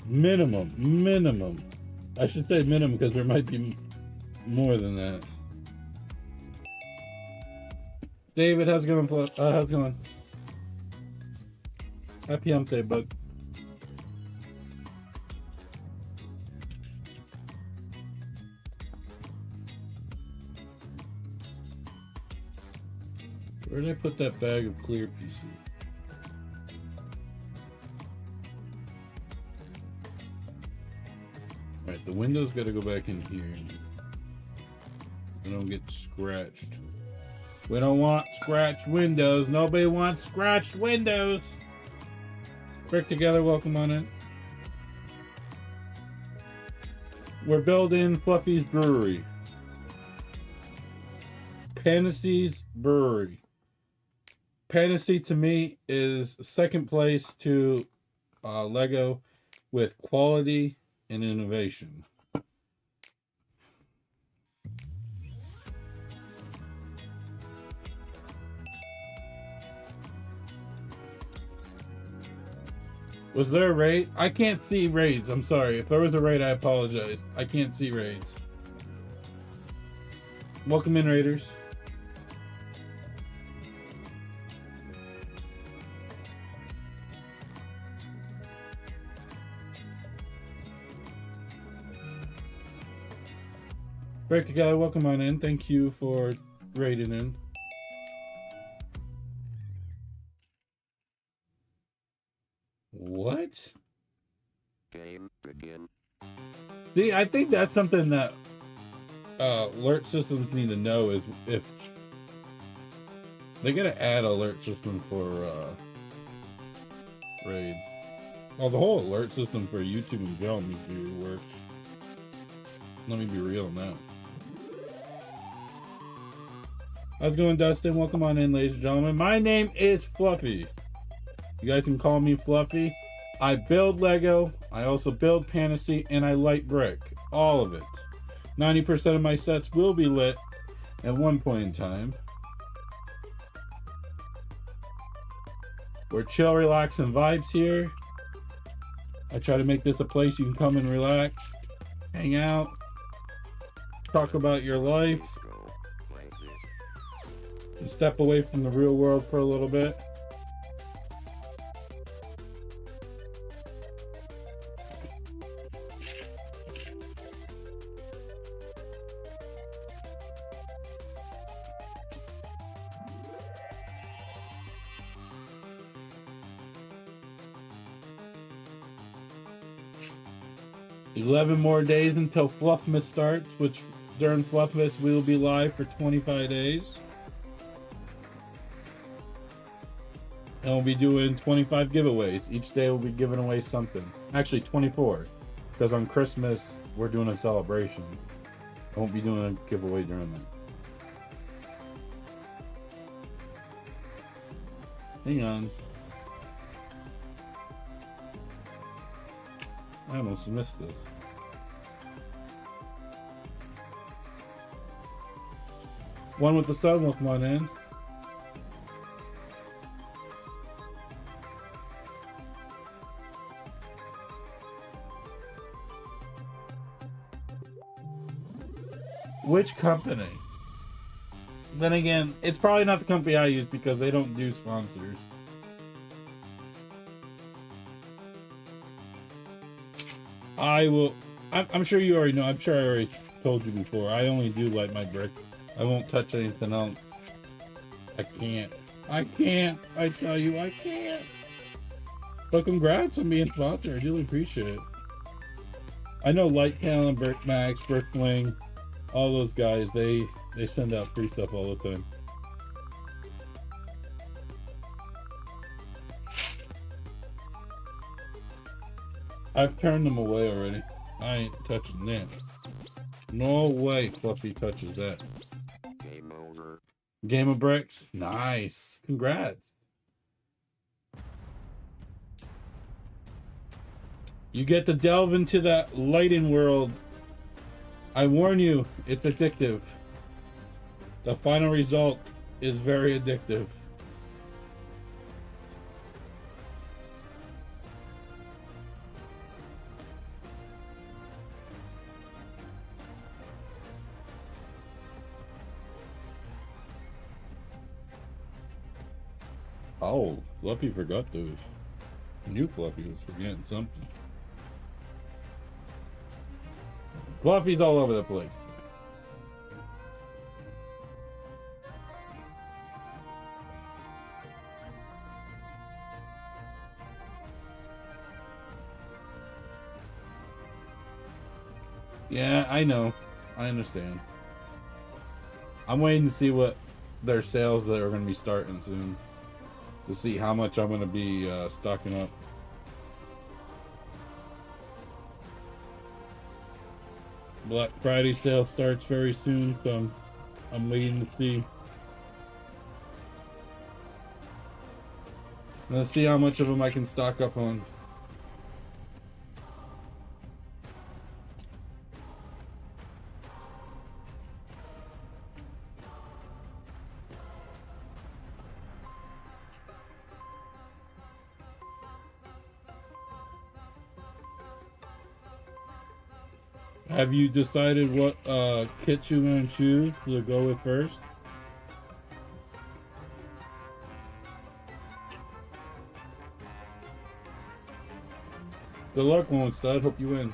Minimum. I should say minimum because there might be more than that. David, how's it going? How's it going? Happy hump day, bud. Where did I put that bag of clear pieces? Alright, the window's got to go back in here. We don't get scratched. We don't want scratched windows. Nobody wants scratched windows. Brick together, welcome on in. We're building Fluffy's Brewery. Pantasy's Brewery. Pantasy to me is second place to Lego with quality and innovation. Was there a raid? I can't see raids. I'm sorry. If there was a raid, I apologize. I can't see raids. Welcome in, raiders. Break together, welcome on in. Thank you for raiding in. What? Game begin. See, I think that's something that alert systems need to know is if they gotta add alert system for raids. Well, the whole alert system for YouTube and general needs to be reworked. Let me be real now. How's it going, Dustin? Welcome on in, ladies and gentlemen. My name is Fluffy. You guys can call me Fluffy. I build Lego, I also build Pantasy, and I light brick. All of it. 90% of my sets will be lit at one point in time. We're chill, relax, and vibes here. I try to make this a place you can come and relax, hang out, talk about your life, and step away from the real world for a little bit. $11 more days until Fluffmas starts, which during Fluffmas we will be live for 25 days. And we'll be doing 25 giveaways. Each day we'll be giving away something. Actually 24, because on Christmas we're doing a celebration. I won't be doing a giveaway during that. Hang on. I almost missed this. One with the sun will come on in. Which company? Then again, it's probably not the company I use because they don't do sponsors. I'm sure you already know. I'm sure I already told you before. I only do light my brick. I won't touch anything else. I can't. I tell you, I can't. But congrats on being sponsored. I really appreciate it. I know Light Talon, Brick Max, Brickling, all those guys, they send out free stuff all the time. I've turned them away already. I ain't touching that. No way Fluffy touches that. Game over. Game of bricks? Nice. Congrats. You get to delve into that lighting world. I warn you, it's addictive. The final result is very addictive. Oh, Fluffy forgot those. I knew Fluffy was forgetting something. Fluffy's all over the place. Yeah, I know. I understand. I'm waiting to see what their sales that are going to be starting soon. To see how much I'm going to be stocking up. Black Friday sale starts very soon, so I'm waiting to see. Let's see how much of them I can stock up on. Have you decided what kit you're going to choose to go with first? Good luck, Lone Stud. Hope you win.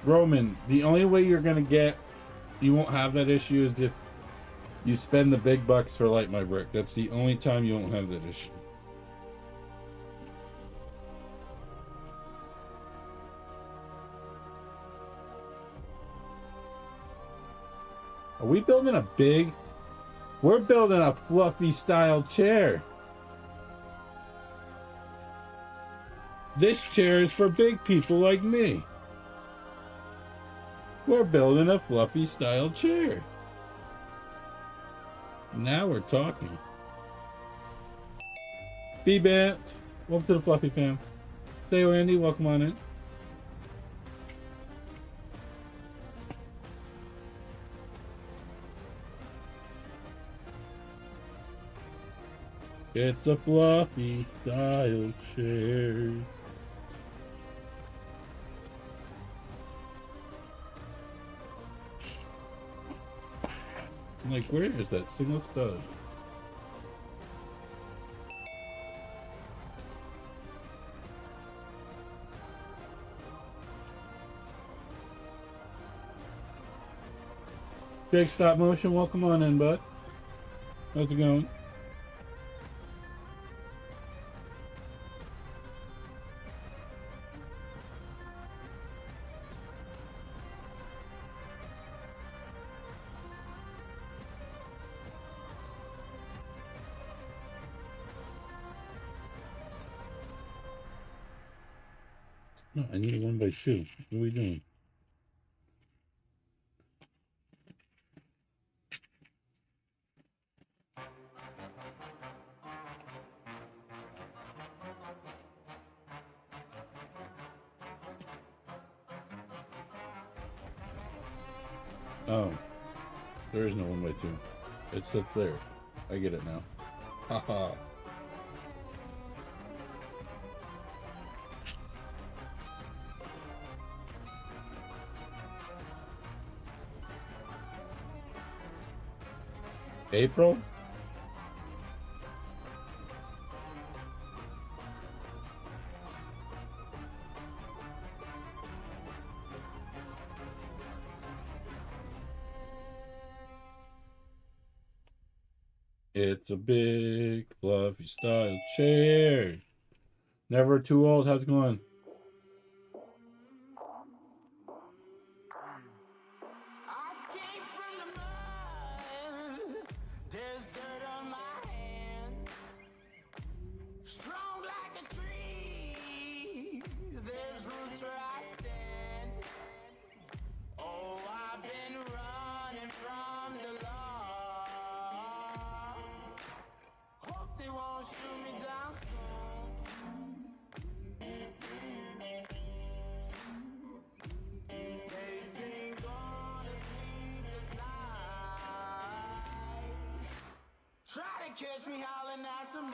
Roman, the only way you're going to get, you won't have that issue is if you spend the big bucks for Light My Brick. That's the only time you won't have that issue. Are we building a big? We're building a fluffy style chair. This chair is for big people like me. We're building a fluffy style chair. Now we're talking. B-Bant, welcome to the Fluffy fam. Hey Andy, welcome on in. It's a fluffy style chair. I'm like, where is that single stud? Big Stop Motion, welcome on in, bud. How's it going? No, I need a 1x2. What are we doing? Oh, there is no 1x2. It sits there. I get it now. Haha. April? It's a big fluffy style chair. Never too old. How's it going? Catch me howling at the moon.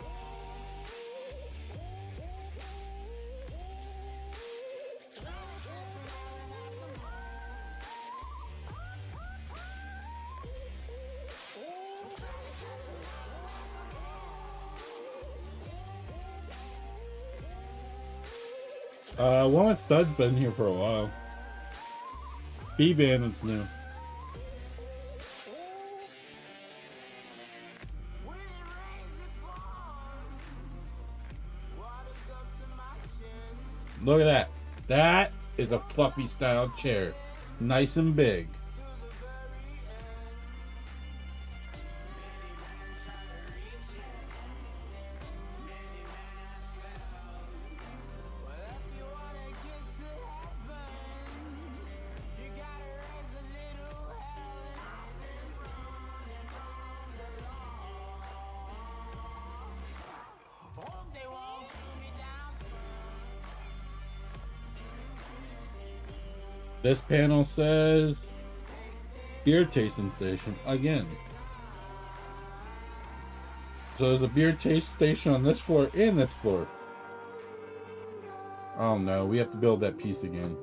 Walnut Stud's been here for a while. B-Bandit's new. When it Look at that. That is a fluffy style chair. Nice and big. This panel says beer tasting station again. So there's a beer taste station on this floor and this floor. Oh no, we have to build that piece again.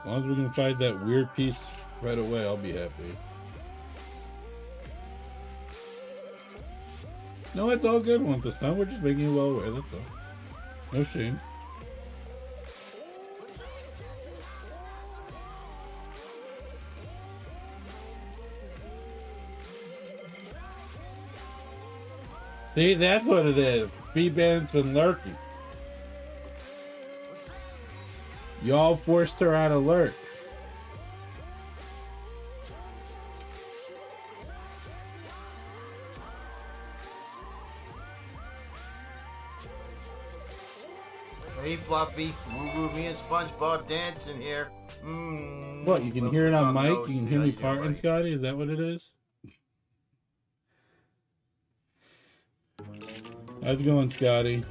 As long as we can find that weird piece right away, I'll be happy. No, it's all good one this time. We're just making it well away, that's all. No shame. See, that's what it is. B-Band's been lurking. Y'all forced her out of lurk. Hey Fluffy, woo me and SpongeBob dancing here. What, you can hear it on mic? You can hear me farting, Scotty? Is that what it is? How's it going, Scotty?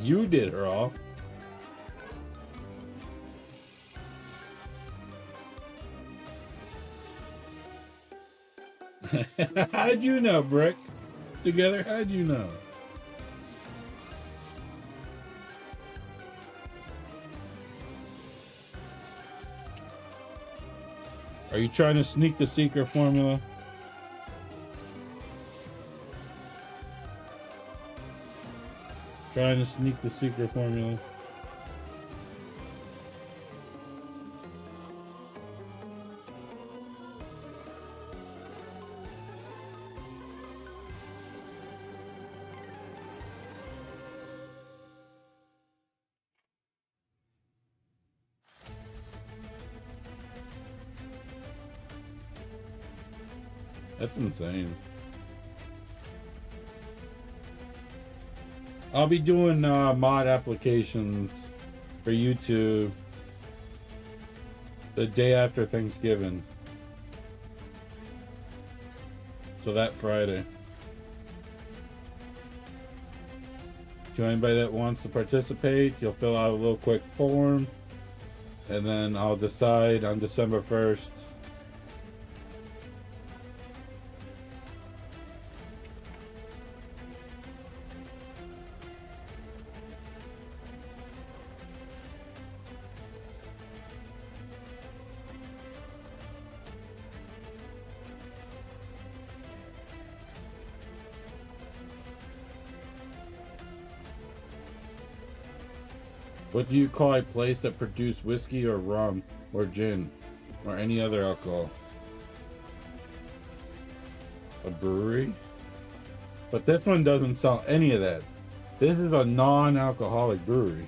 You did her off. How'd you know, Brick? Together, how'd you know? Are you trying to sneak the secret formula? Trying to sneak the secret formula. That's insane. I'll be doing mod applications for YouTube the day after Thanksgiving. So that Friday. To anybody that wants to participate, you'll fill out a little quick form. And then I'll decide on December 1st. What do you call a place that produces whiskey or rum or gin or any other alcohol? A brewery? But this one doesn't sell any of that. This is a non-alcoholic brewery.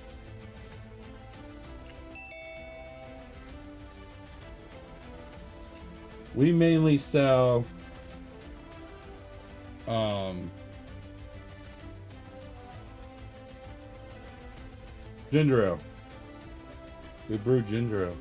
We mainly sell ginger ale. We brew ginger ale.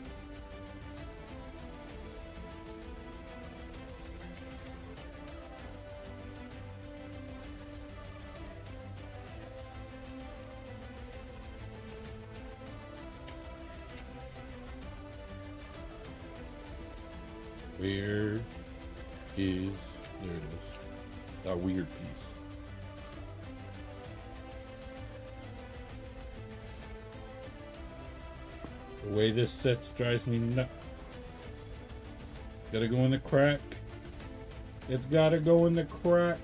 Where is... There it is. That weird piece. The way this sits drives me nuts. Gotta go in the crack. It's gotta go in the crack.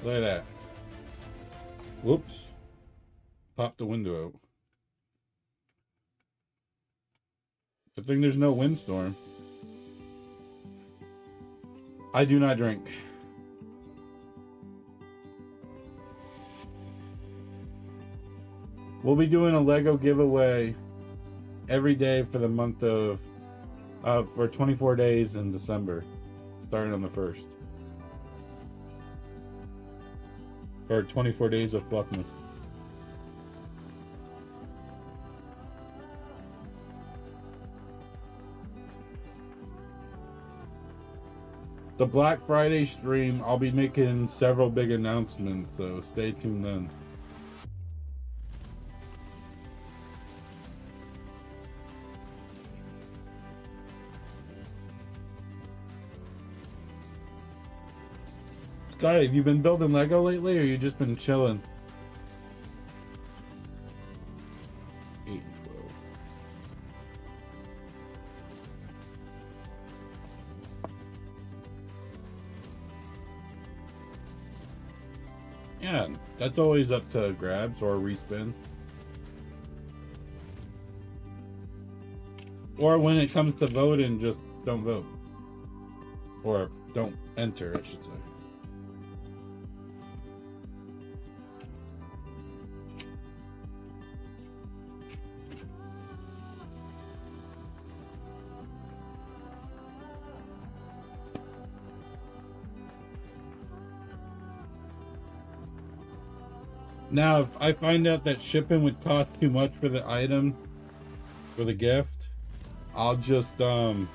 Look at that. Whoops. Popped the window out. Good thing there's no windstorm. I do not drink. We'll be doing a Lego giveaway every day for the month of for 24 days in December, starting on the 1st. Or 24 days of Buckmas. The Black Friday stream, I'll be making several big announcements, so stay tuned then. Scott, have you been building Lego lately, or you just been chilling? 8 and 12. Yeah, that's always up to grabs or respin. Or when it comes to voting, just don't vote. Or don't enter, I should say. Now, if I find out that shipping would cost too much for the item, for the gift, I'll just do a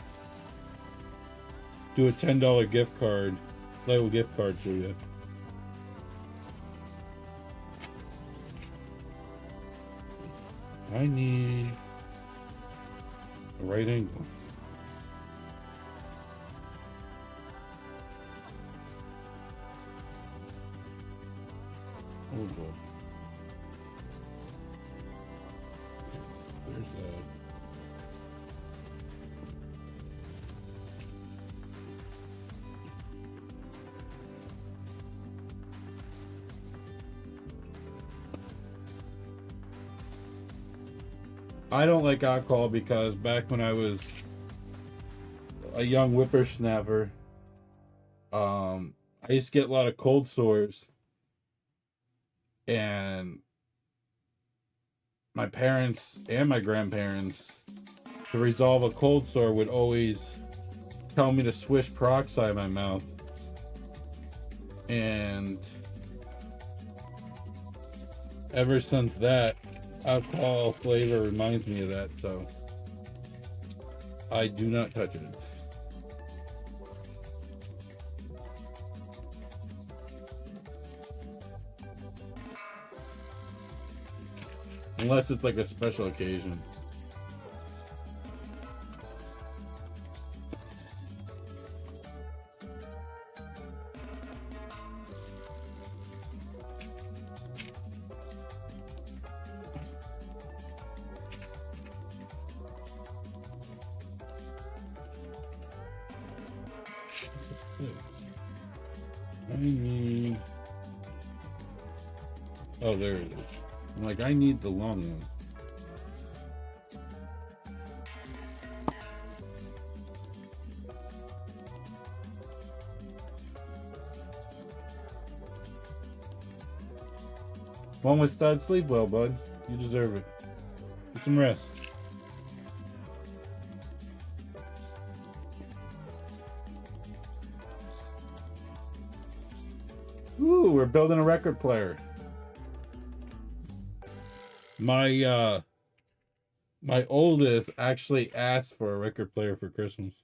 $10 gift card, Lego gift card for you. I need a right angle. Oh boy. There's that. I don't like alcohol because back when I was a young whippersnapper, I used to get a lot of cold sores, and my parents and my grandparents, to resolve a cold sore, would always tell me to swish peroxide in my mouth. And ever since that, alcohol flavor reminds me of that, so I do not touch it. Unless it's like a special occasion. I need... Oh, there it is. I'm like, I need the long one. One with stud, sleep well, bud. You deserve it. Get some rest. Ooh, we're building a record player. My oldest actually asked for a record player for Christmas.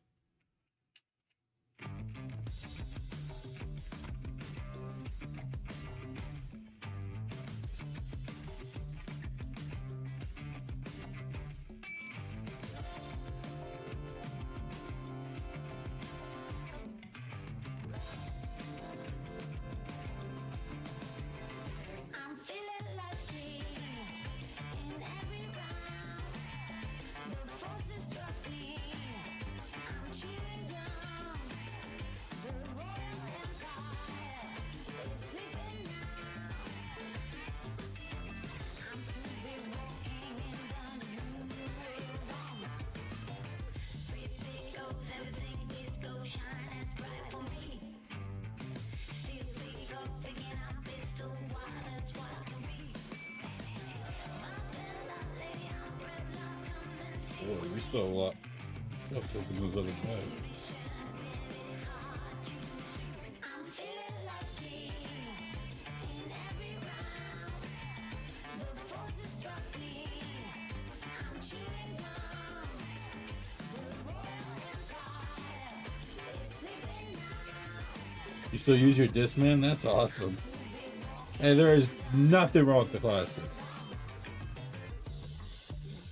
Boy, we still have a lot. Still taking those other bags. You still use your Discman? That's awesome. And there is nothing wrong with the classic.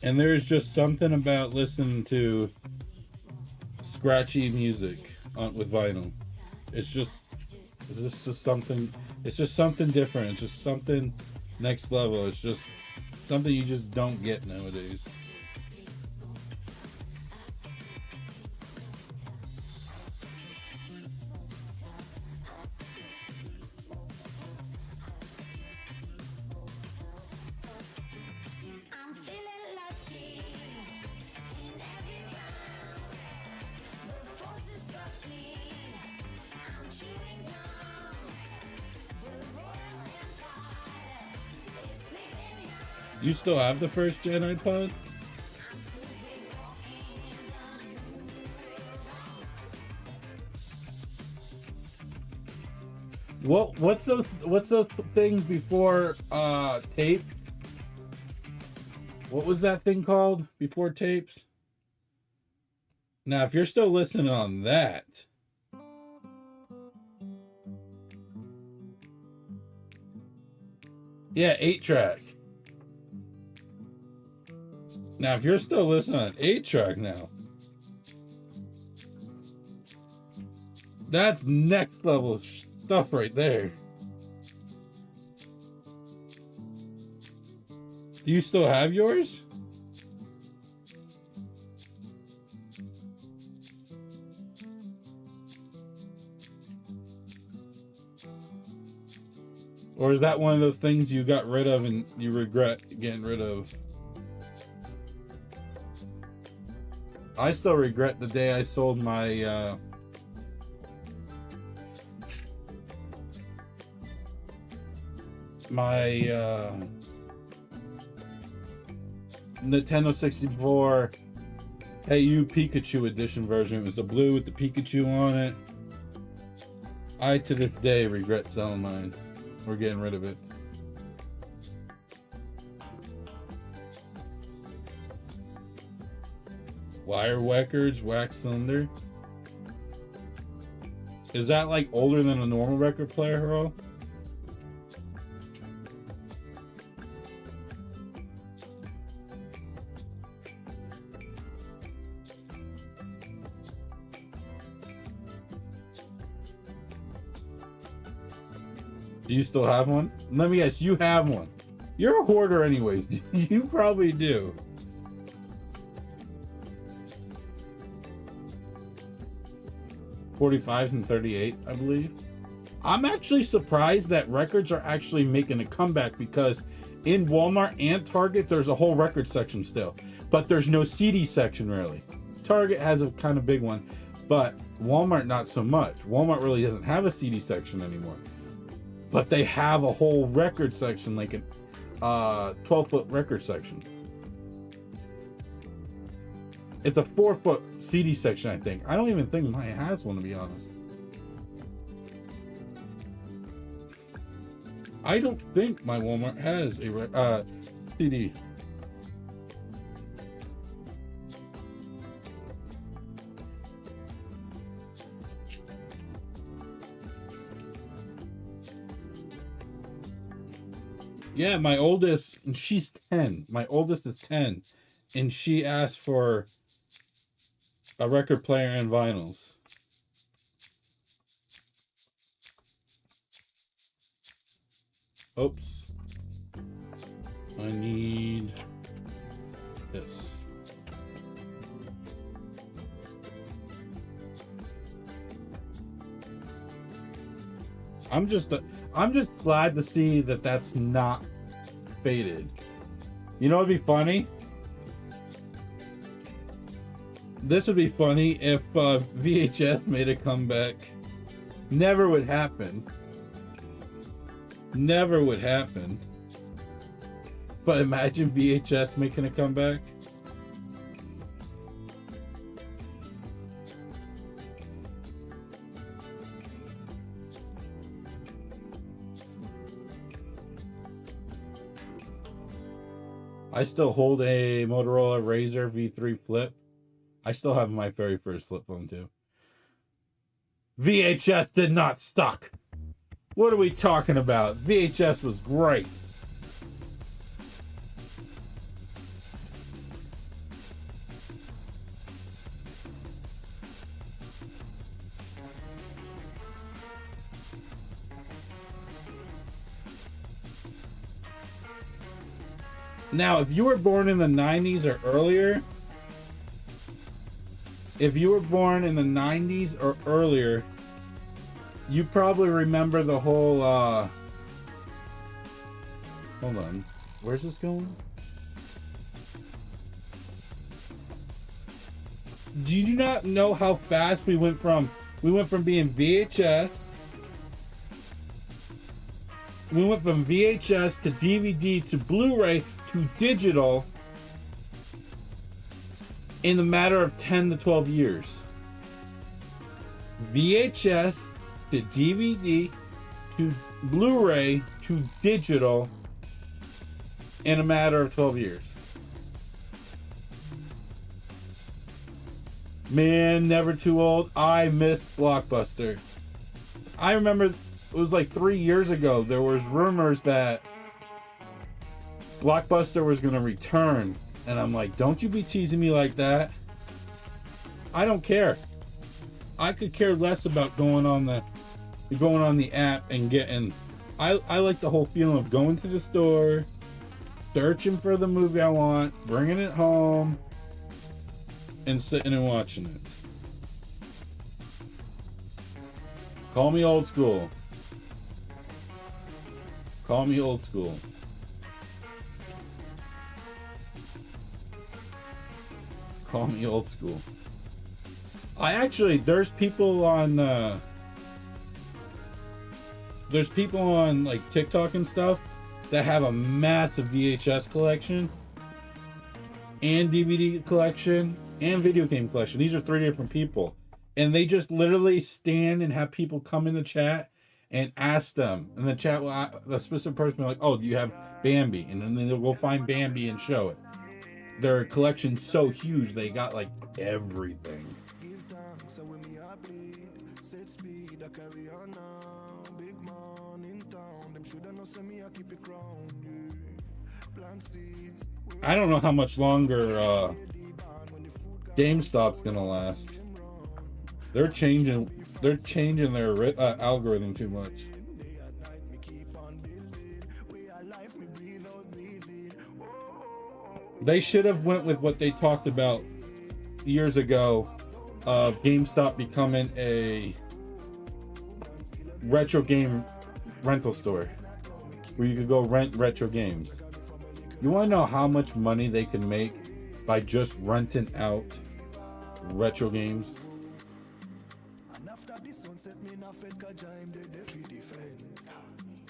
And there's just something about listening to scratchy music with vinyl. It's just something. It's just something different. It's just something next level. It's just something you just don't get nowadays. You still have the first gen iPod? What's those things before tapes? What was that thing called before tapes? Now, if you're still listening on that, yeah, 8-track. Now, if you're still listening on 8-track now, that's next level stuff right there. Do you still have yours? Or is that one of those things you got rid of and you regret getting rid of? I still regret the day I sold my Nintendo 64 Hey You Pikachu edition version. It was the blue with the Pikachu on it. I to this day regret selling mine or getting rid of it. Wire records, wax cylinder. Is that like older than a normal record player, Hero? Do you still have one? Let me guess, you have one. You're a hoarder anyways. You probably do. .45s and 38, I believe. I'm actually surprised that records are actually making a comeback, because in Walmart and Target there's a whole record section still, but there's no CD section really. Target has a kind of big one, but Walmart not so much. Walmart really doesn't have a CD section anymore, but they have a whole record section, like a 12-foot record section. It's a 4-foot CD section, I think. I don't even think mine has one, to be honest. I don't think my Walmart has a CD. Yeah, my oldest, and she's 10. My oldest is 10, and she asked for a record player and vinyls. Oops. I need this. I'm just glad to see that that's not faded. You know what'd be funny? This would be funny if VHS made a comeback. Never would happen. Never would happen. But imagine VHS making a comeback. I still hold a Motorola Razr V3 Flip. I still have my very first flip phone too. VHS did not suck. What are we talking about? VHS was great. Now, if you were born in the 90s or earlier, you probably remember the whole, hold on, where's this going? Do you not know how fast we went from being VHS, we went from VHS to DVD to Blu-ray to digital in the matter of 10 to 12 years. VHS to DVD to Blu-ray to digital in a matter of 12 years. Man, never too old. I missed Blockbuster. I remember it was like 3 years ago. There was rumors that Blockbuster was going to return. And I'm like, don't you be teasing me like that. I don't care. I could care less about going on the app and getting... I like the whole feeling of going to the store, searching for the movie I want, bringing it home, and sitting and watching it. Call me old school. Call me old school. Call me old school. There's people on like TikTok and stuff that have a massive VHS collection and DVD collection and video game collection. These are 3 different people. And they just literally stand and have people come in the chat and ask them. And the chat will, the specific person will be like, oh, do you have Bambi? And then they'll go find Bambi and show it. Their collection's so huge, they got like everything. I don't know how much longer GameStop's gonna last. They're changing their algorithm too much. They should have went with what they talked about years ago of GameStop becoming a retro game rental store where you could go rent retro games. You want to know how much money they can make by just renting out retro games?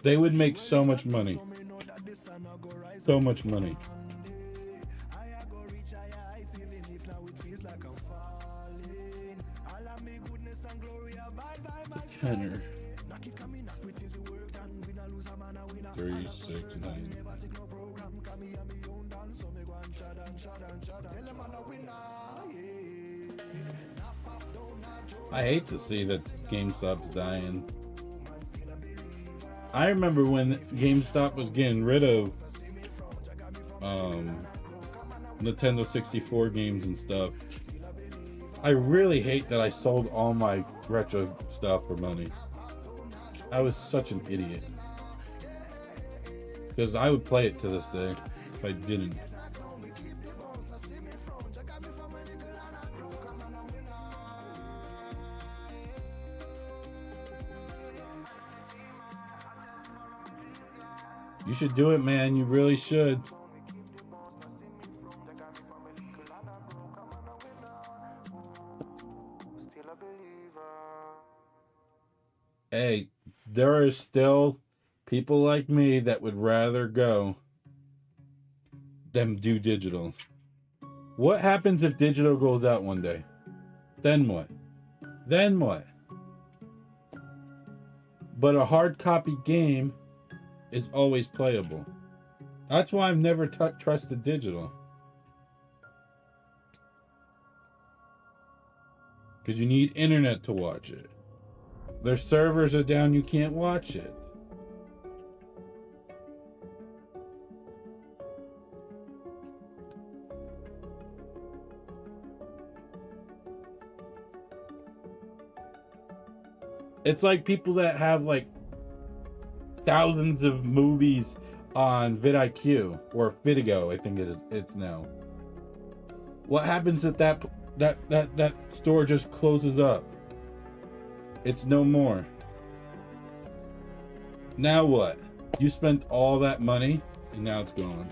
They would make so much money. So much money. Tenor. 3, 6, 9. I hate to see that GameStop's dying. I remember when GameStop was getting rid of Nintendo 64 games and stuff. I really hate that I sold all my retro stuff for money. I was such an idiot. Because I would play it to this day if I didn't. You should do it, man. You really should. Hey, there are still people like me that would rather go than do digital. What happens if digital goes out one day? Then what? Then what? But a hard copy game is always playable. That's why I've never trusted digital. Because you need internet to watch it. Their servers are down, you can't watch it. It's like people that have like thousands of movies on vidIQ or Vidigo, I think it's now. What happens if that store just closes up? It's no more. Now what? You spent all that money and now it's gone.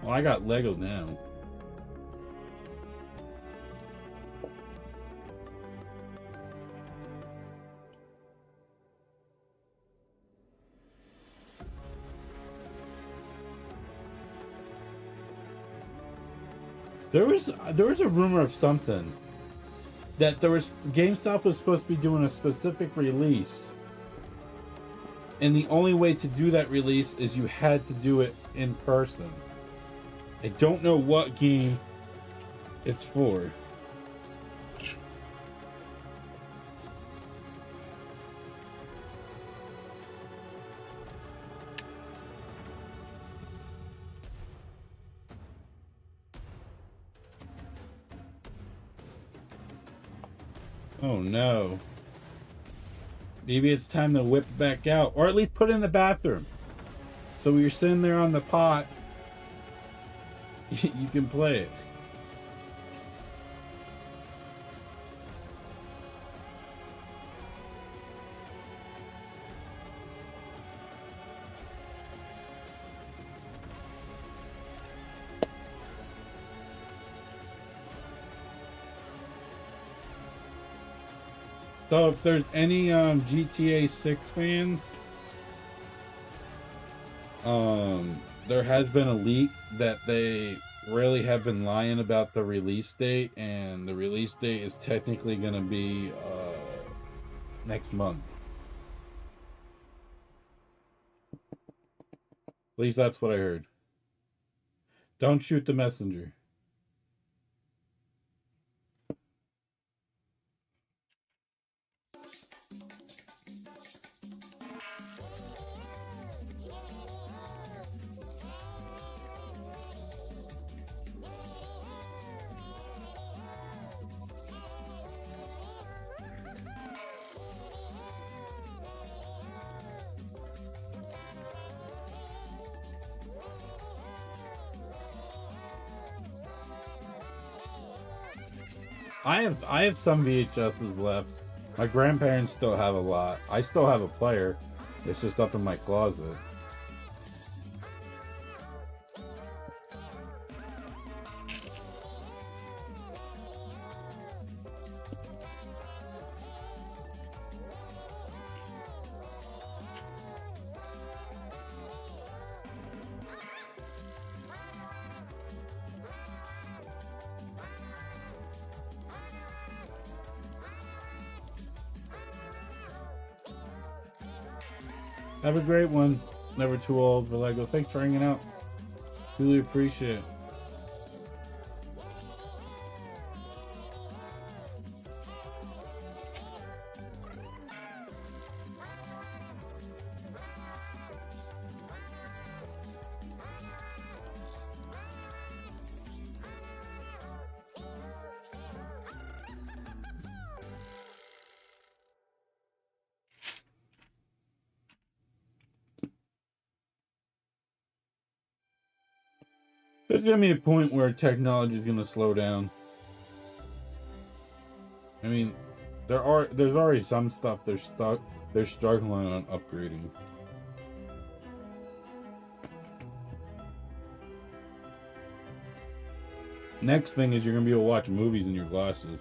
Well, I got Lego now. There was a rumor of something that GameStop was supposed to be doing a specific release, and the only way to do that release is you had to do it in person. I don't know what game it's for. Oh no. Maybe it's time to whip back out. Or at least put it in the bathroom. So when you're sitting there on the pot, you can play it. So if there's any GTA 6 fans, there has been a leak that they really have been lying about the release date, and the release date is technically going to be next month. At least that's what I heard. Don't shoot the messenger. I have some VHSs left. My grandparents still have a lot. I still have a player. It's just up in my closet. Have a great one. Never too old for Lego. Thanks for hanging out. Really appreciate it. There's gonna be a point where technology is gonna slow down. I mean, there's already some stuff they're struggling on upgrading. Next thing is you're gonna be able to watch movies in your glasses.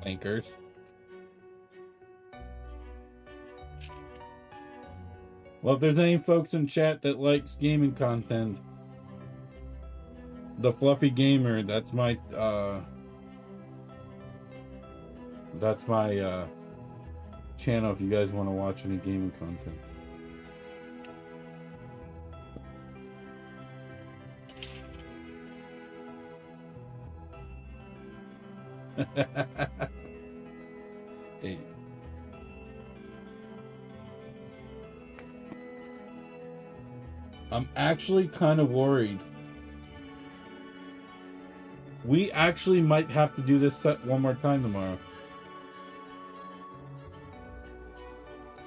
Anchors. Well, if there's any folks in chat that likes gaming content, the Fluffy Gamer, that's my channel if you guys want to watch any gaming content. Hey. I'm actually kind of worried. We actually might have to do this set one more time tomorrow.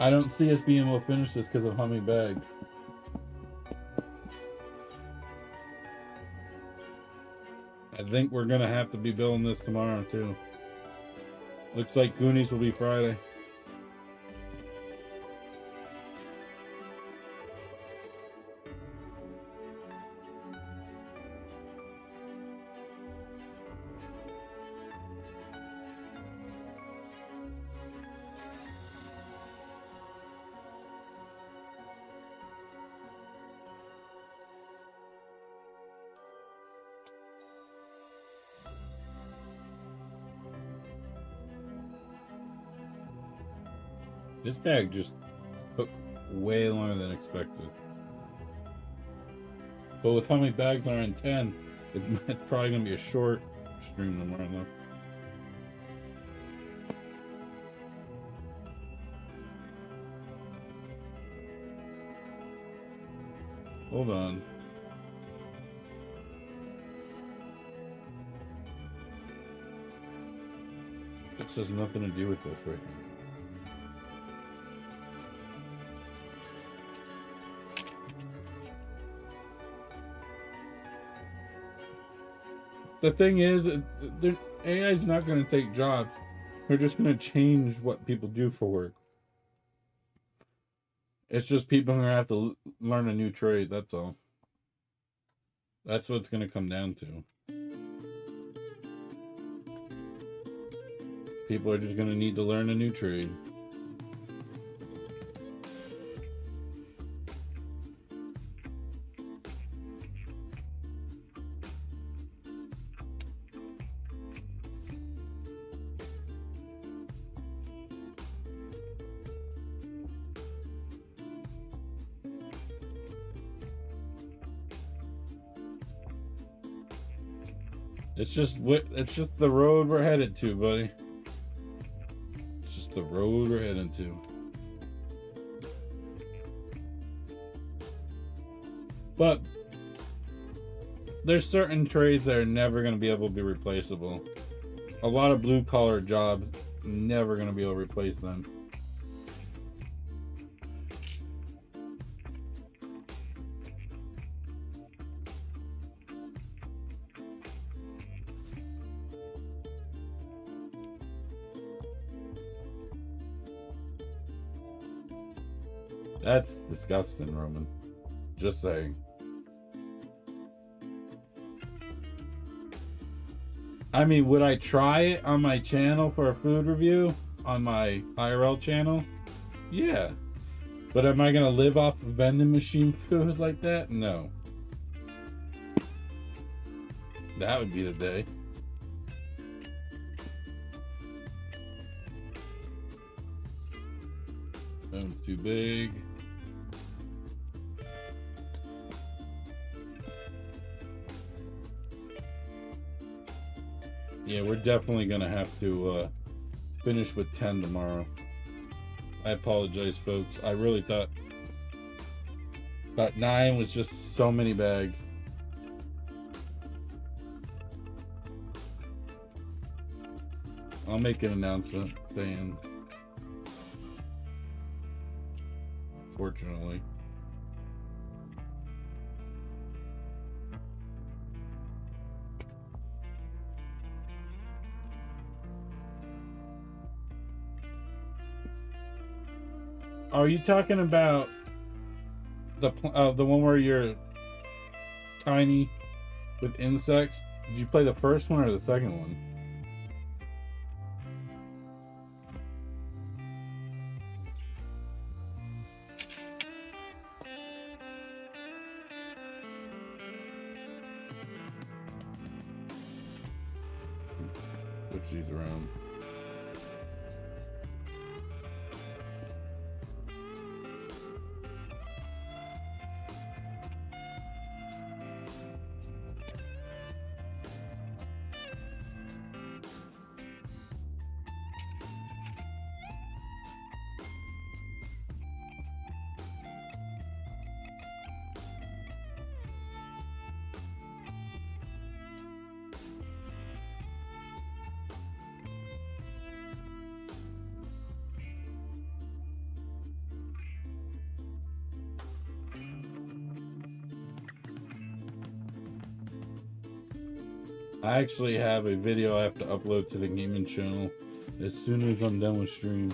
I don't see us being able to finish this because of how many bags. I think we're gonna have to be building this tomorrow too. Looks like Goonies will be Friday. This bag just took way longer than expected. But with how many bags are in 10, it's probably going to be a short stream tomorrow though. Hold on. This has nothing to do with this right now. The thing is, AI is not going to take jobs. They're just going to change what people do for work. It's just people are going to have to learn a new trade, that's all. That's what it's going to come down to. People are just going to need to learn a new trade. It's just the road we're headed to, buddy. It's just the road we're heading to. But there's certain trades that are never going to be able to be replaceable. A lot of blue collar jobs, never going to be able to replace them. That's disgusting, Roman. Just saying. I mean, would I try it on my channel for a food review? On my IRL channel? Yeah. But am I gonna live off of vending machine food like that? No. That would be the day. That one's too big. Yeah, we're definitely gonna have to finish with 10 tomorrow. I apologize, folks. I really thought 9 was just so many bags. I'll make an announcement saying, fortunately. Are you talking about the one where you're tiny with insects? Did you play the first one or the second one? switch these around. I actually have a video I have to upload to the gaming channel as soon as I'm done with stream.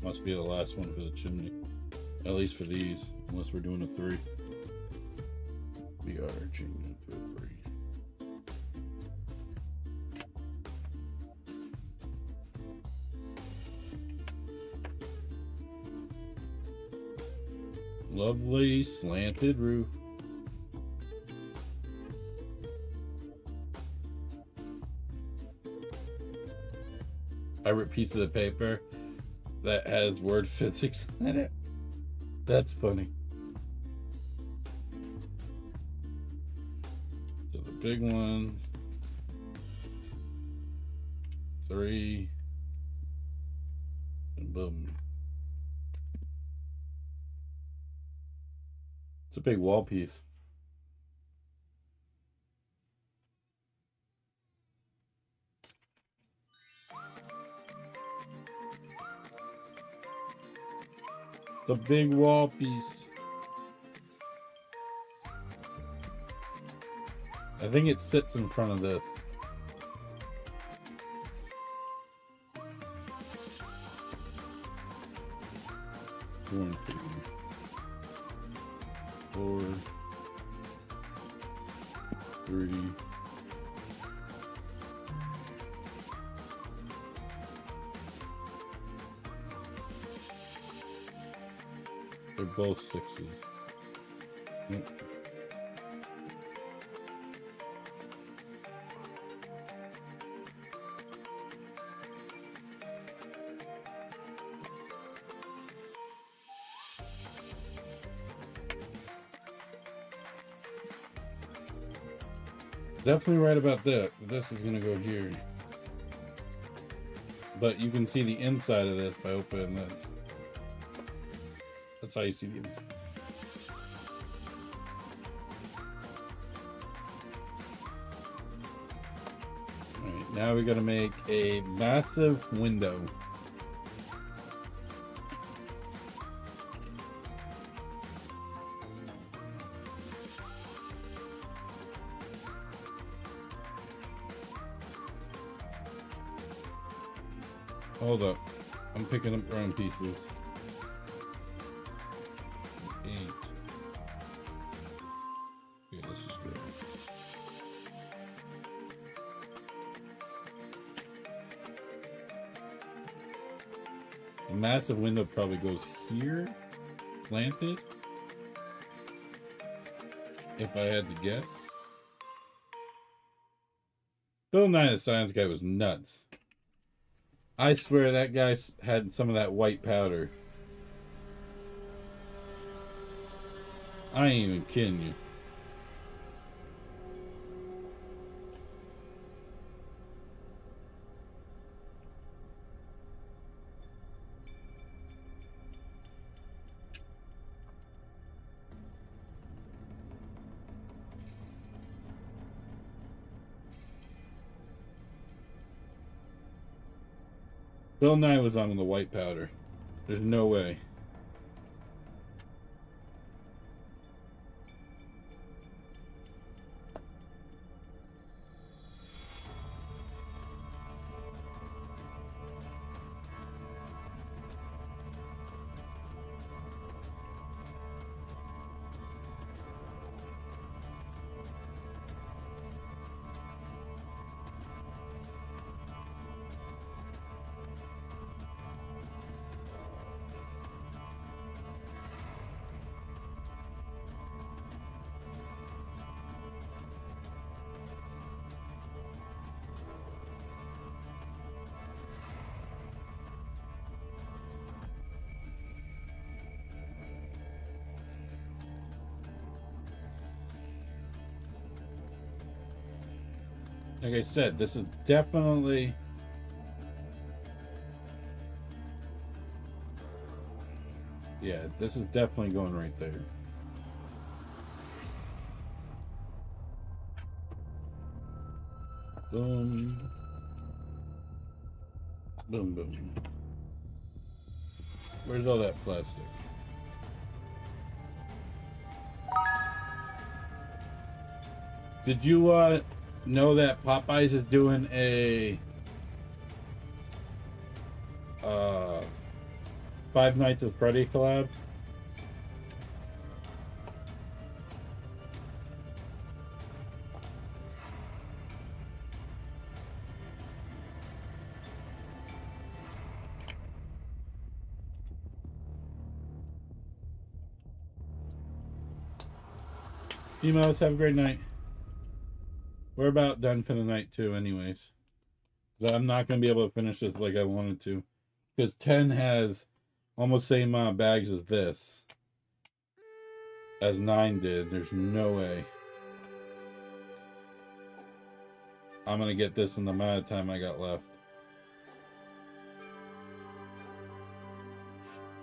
Must be the last one for the chimney. At least for these, unless we're doing a 3. We are changing to a 3. Lovely slanted roof. I ripped piece of the paper that has word physics in it. That's funny. So the big one, 3, and boom. It's a big wall piece. The big wall piece. I think it sits in front of this. One, 2, 4, 3. They're both 6s. Yep. Definitely right about that. This is gonna go here. But you can see the inside of this by opening this. That's how you see the inside. Alright, now we gotta make a massive window. Hold up. I'm picking up wrong pieces. 8. Yeah, this is good. A massive window probably goes here, planted. If I had to guess. Bill Nye the Science Guy was nuts. I swear that guy had some of that white powder. I ain't even kidding you. Bill Nye was on the white powder. There's no way. Like I said, this is definitely... Yeah, this is definitely going right there. Boom. Boom, boom. Where's all that plastic? Did you know that Popeyes is doing a Five Nights at Freddy collab? Emails, have a great night. We're about done for the night too, anyways. So I'm not gonna be able to finish this like I wanted to, because 10 has almost the same amount of bags as this, as 9 did. There's no way I'm gonna get this in the amount of time I got left.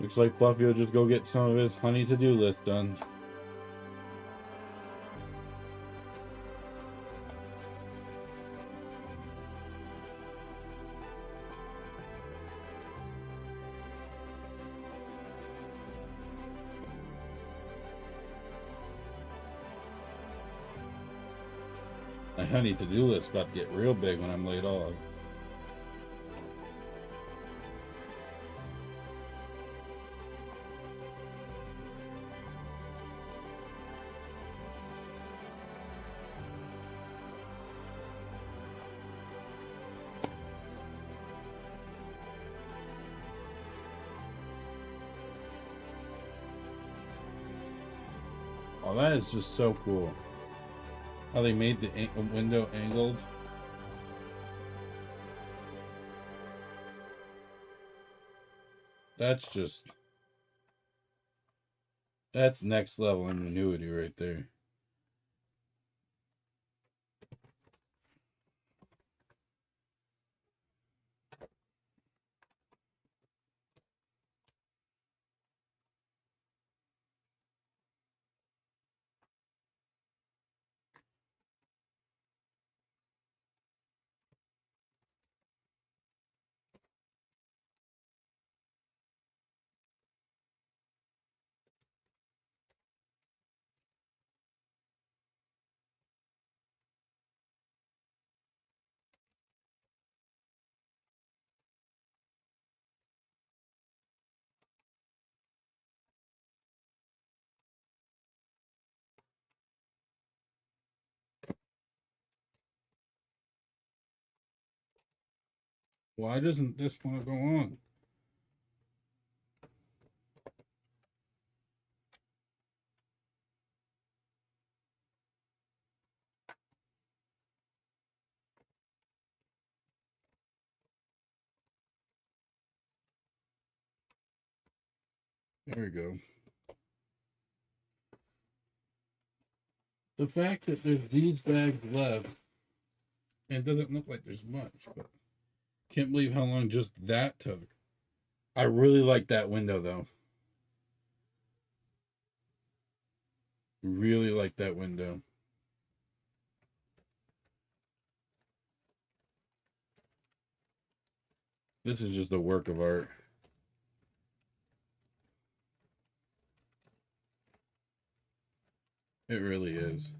Looks like Fluffy will just go get some of his honey to-do list done. My honey to-do list about to get real big when I'm laid off. Oh, that is just so cool. How they made the window angled. That's just... That's next level ingenuity right there. Why doesn't this want to go on? There we go. The fact that there's these bags left, and it doesn't look like there's much, but can't believe how long just that took. I really like that window though. Really like that window. This is just a work of art. It really is.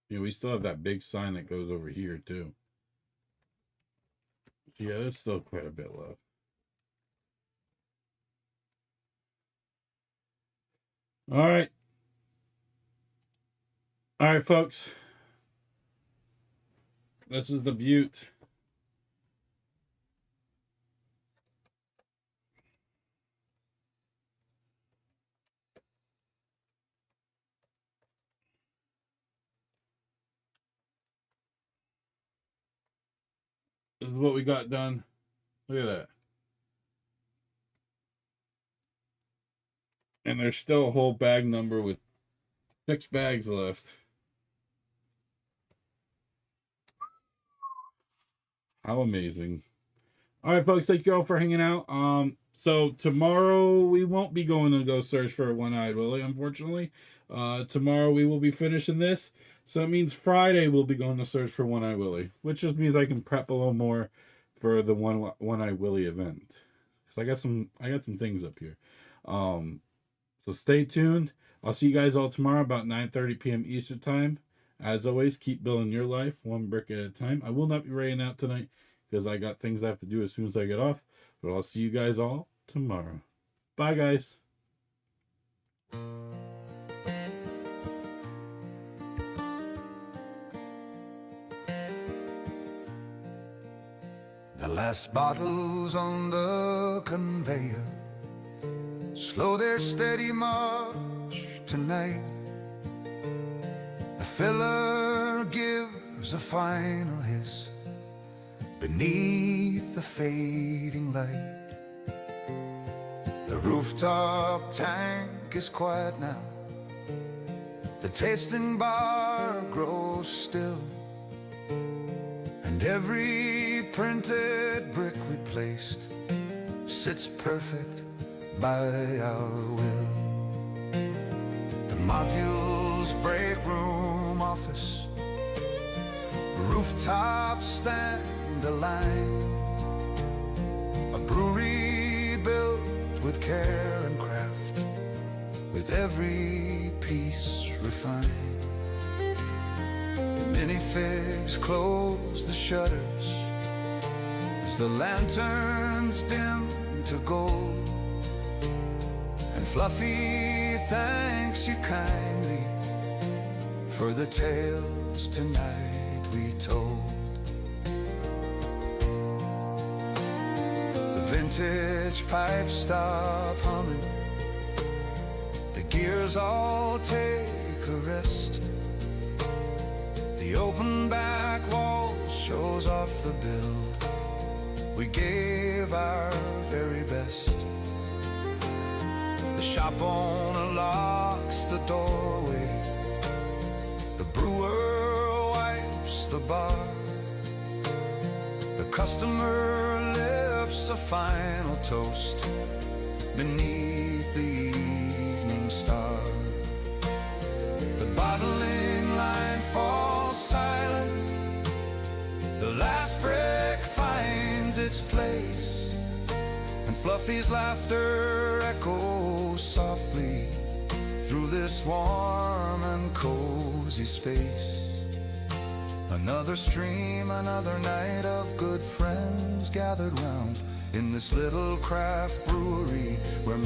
You know, we still have that big sign that goes over here too. Yeah, there's still quite a bit left. All right. All right, folks. This is the Butte. This is what we got done. Look at that. And there's still a whole bag number with 6 bags left. How amazing. All right, folks, thank you all for hanging out. So tomorrow we won't be going to go search for One-Eyed Willie, unfortunately. Tomorrow we will be finishing this. So that means Friday we'll be going to search for One-Eyed Willie, which just means I can prep a little more for the One-Eyed Willie event. Because I got some things up here. So stay tuned. I'll see you guys all tomorrow about 9:30 p.m. Eastern time. As always, keep building your life one brick at a time. I will not be raiding out tonight because I got things I have to do as soon as I get off. But I'll see you guys all tomorrow. Bye, guys. The last bottles on the conveyor slow their steady march tonight. The filler gives a final hiss beneath the fading light. The rooftop tank is quiet now. The tasting bar grows still, and every printed brick we placed sits perfect by our will. The modules, break room, office, rooftop stand aligned. A brewery built with care and craft, with every piece refined. The minifigs close the shutters as the lanterns dim to gold. And Fluffy thanks you kindly for the tales tonight we told. The vintage pipes stop humming, the gears all take a rest. The open back wall shows off the build. We gave our very best. The shop owner locks the doorway. The brewer wipes the bar. The customer lifts a final toast beneath the evening star. The bottling line falls silent. The last brick finds its place, and Fluffy's laughter echoes softly through this warm and cozy space. Another stream, another night of good friends gathered round in this little craft brewery where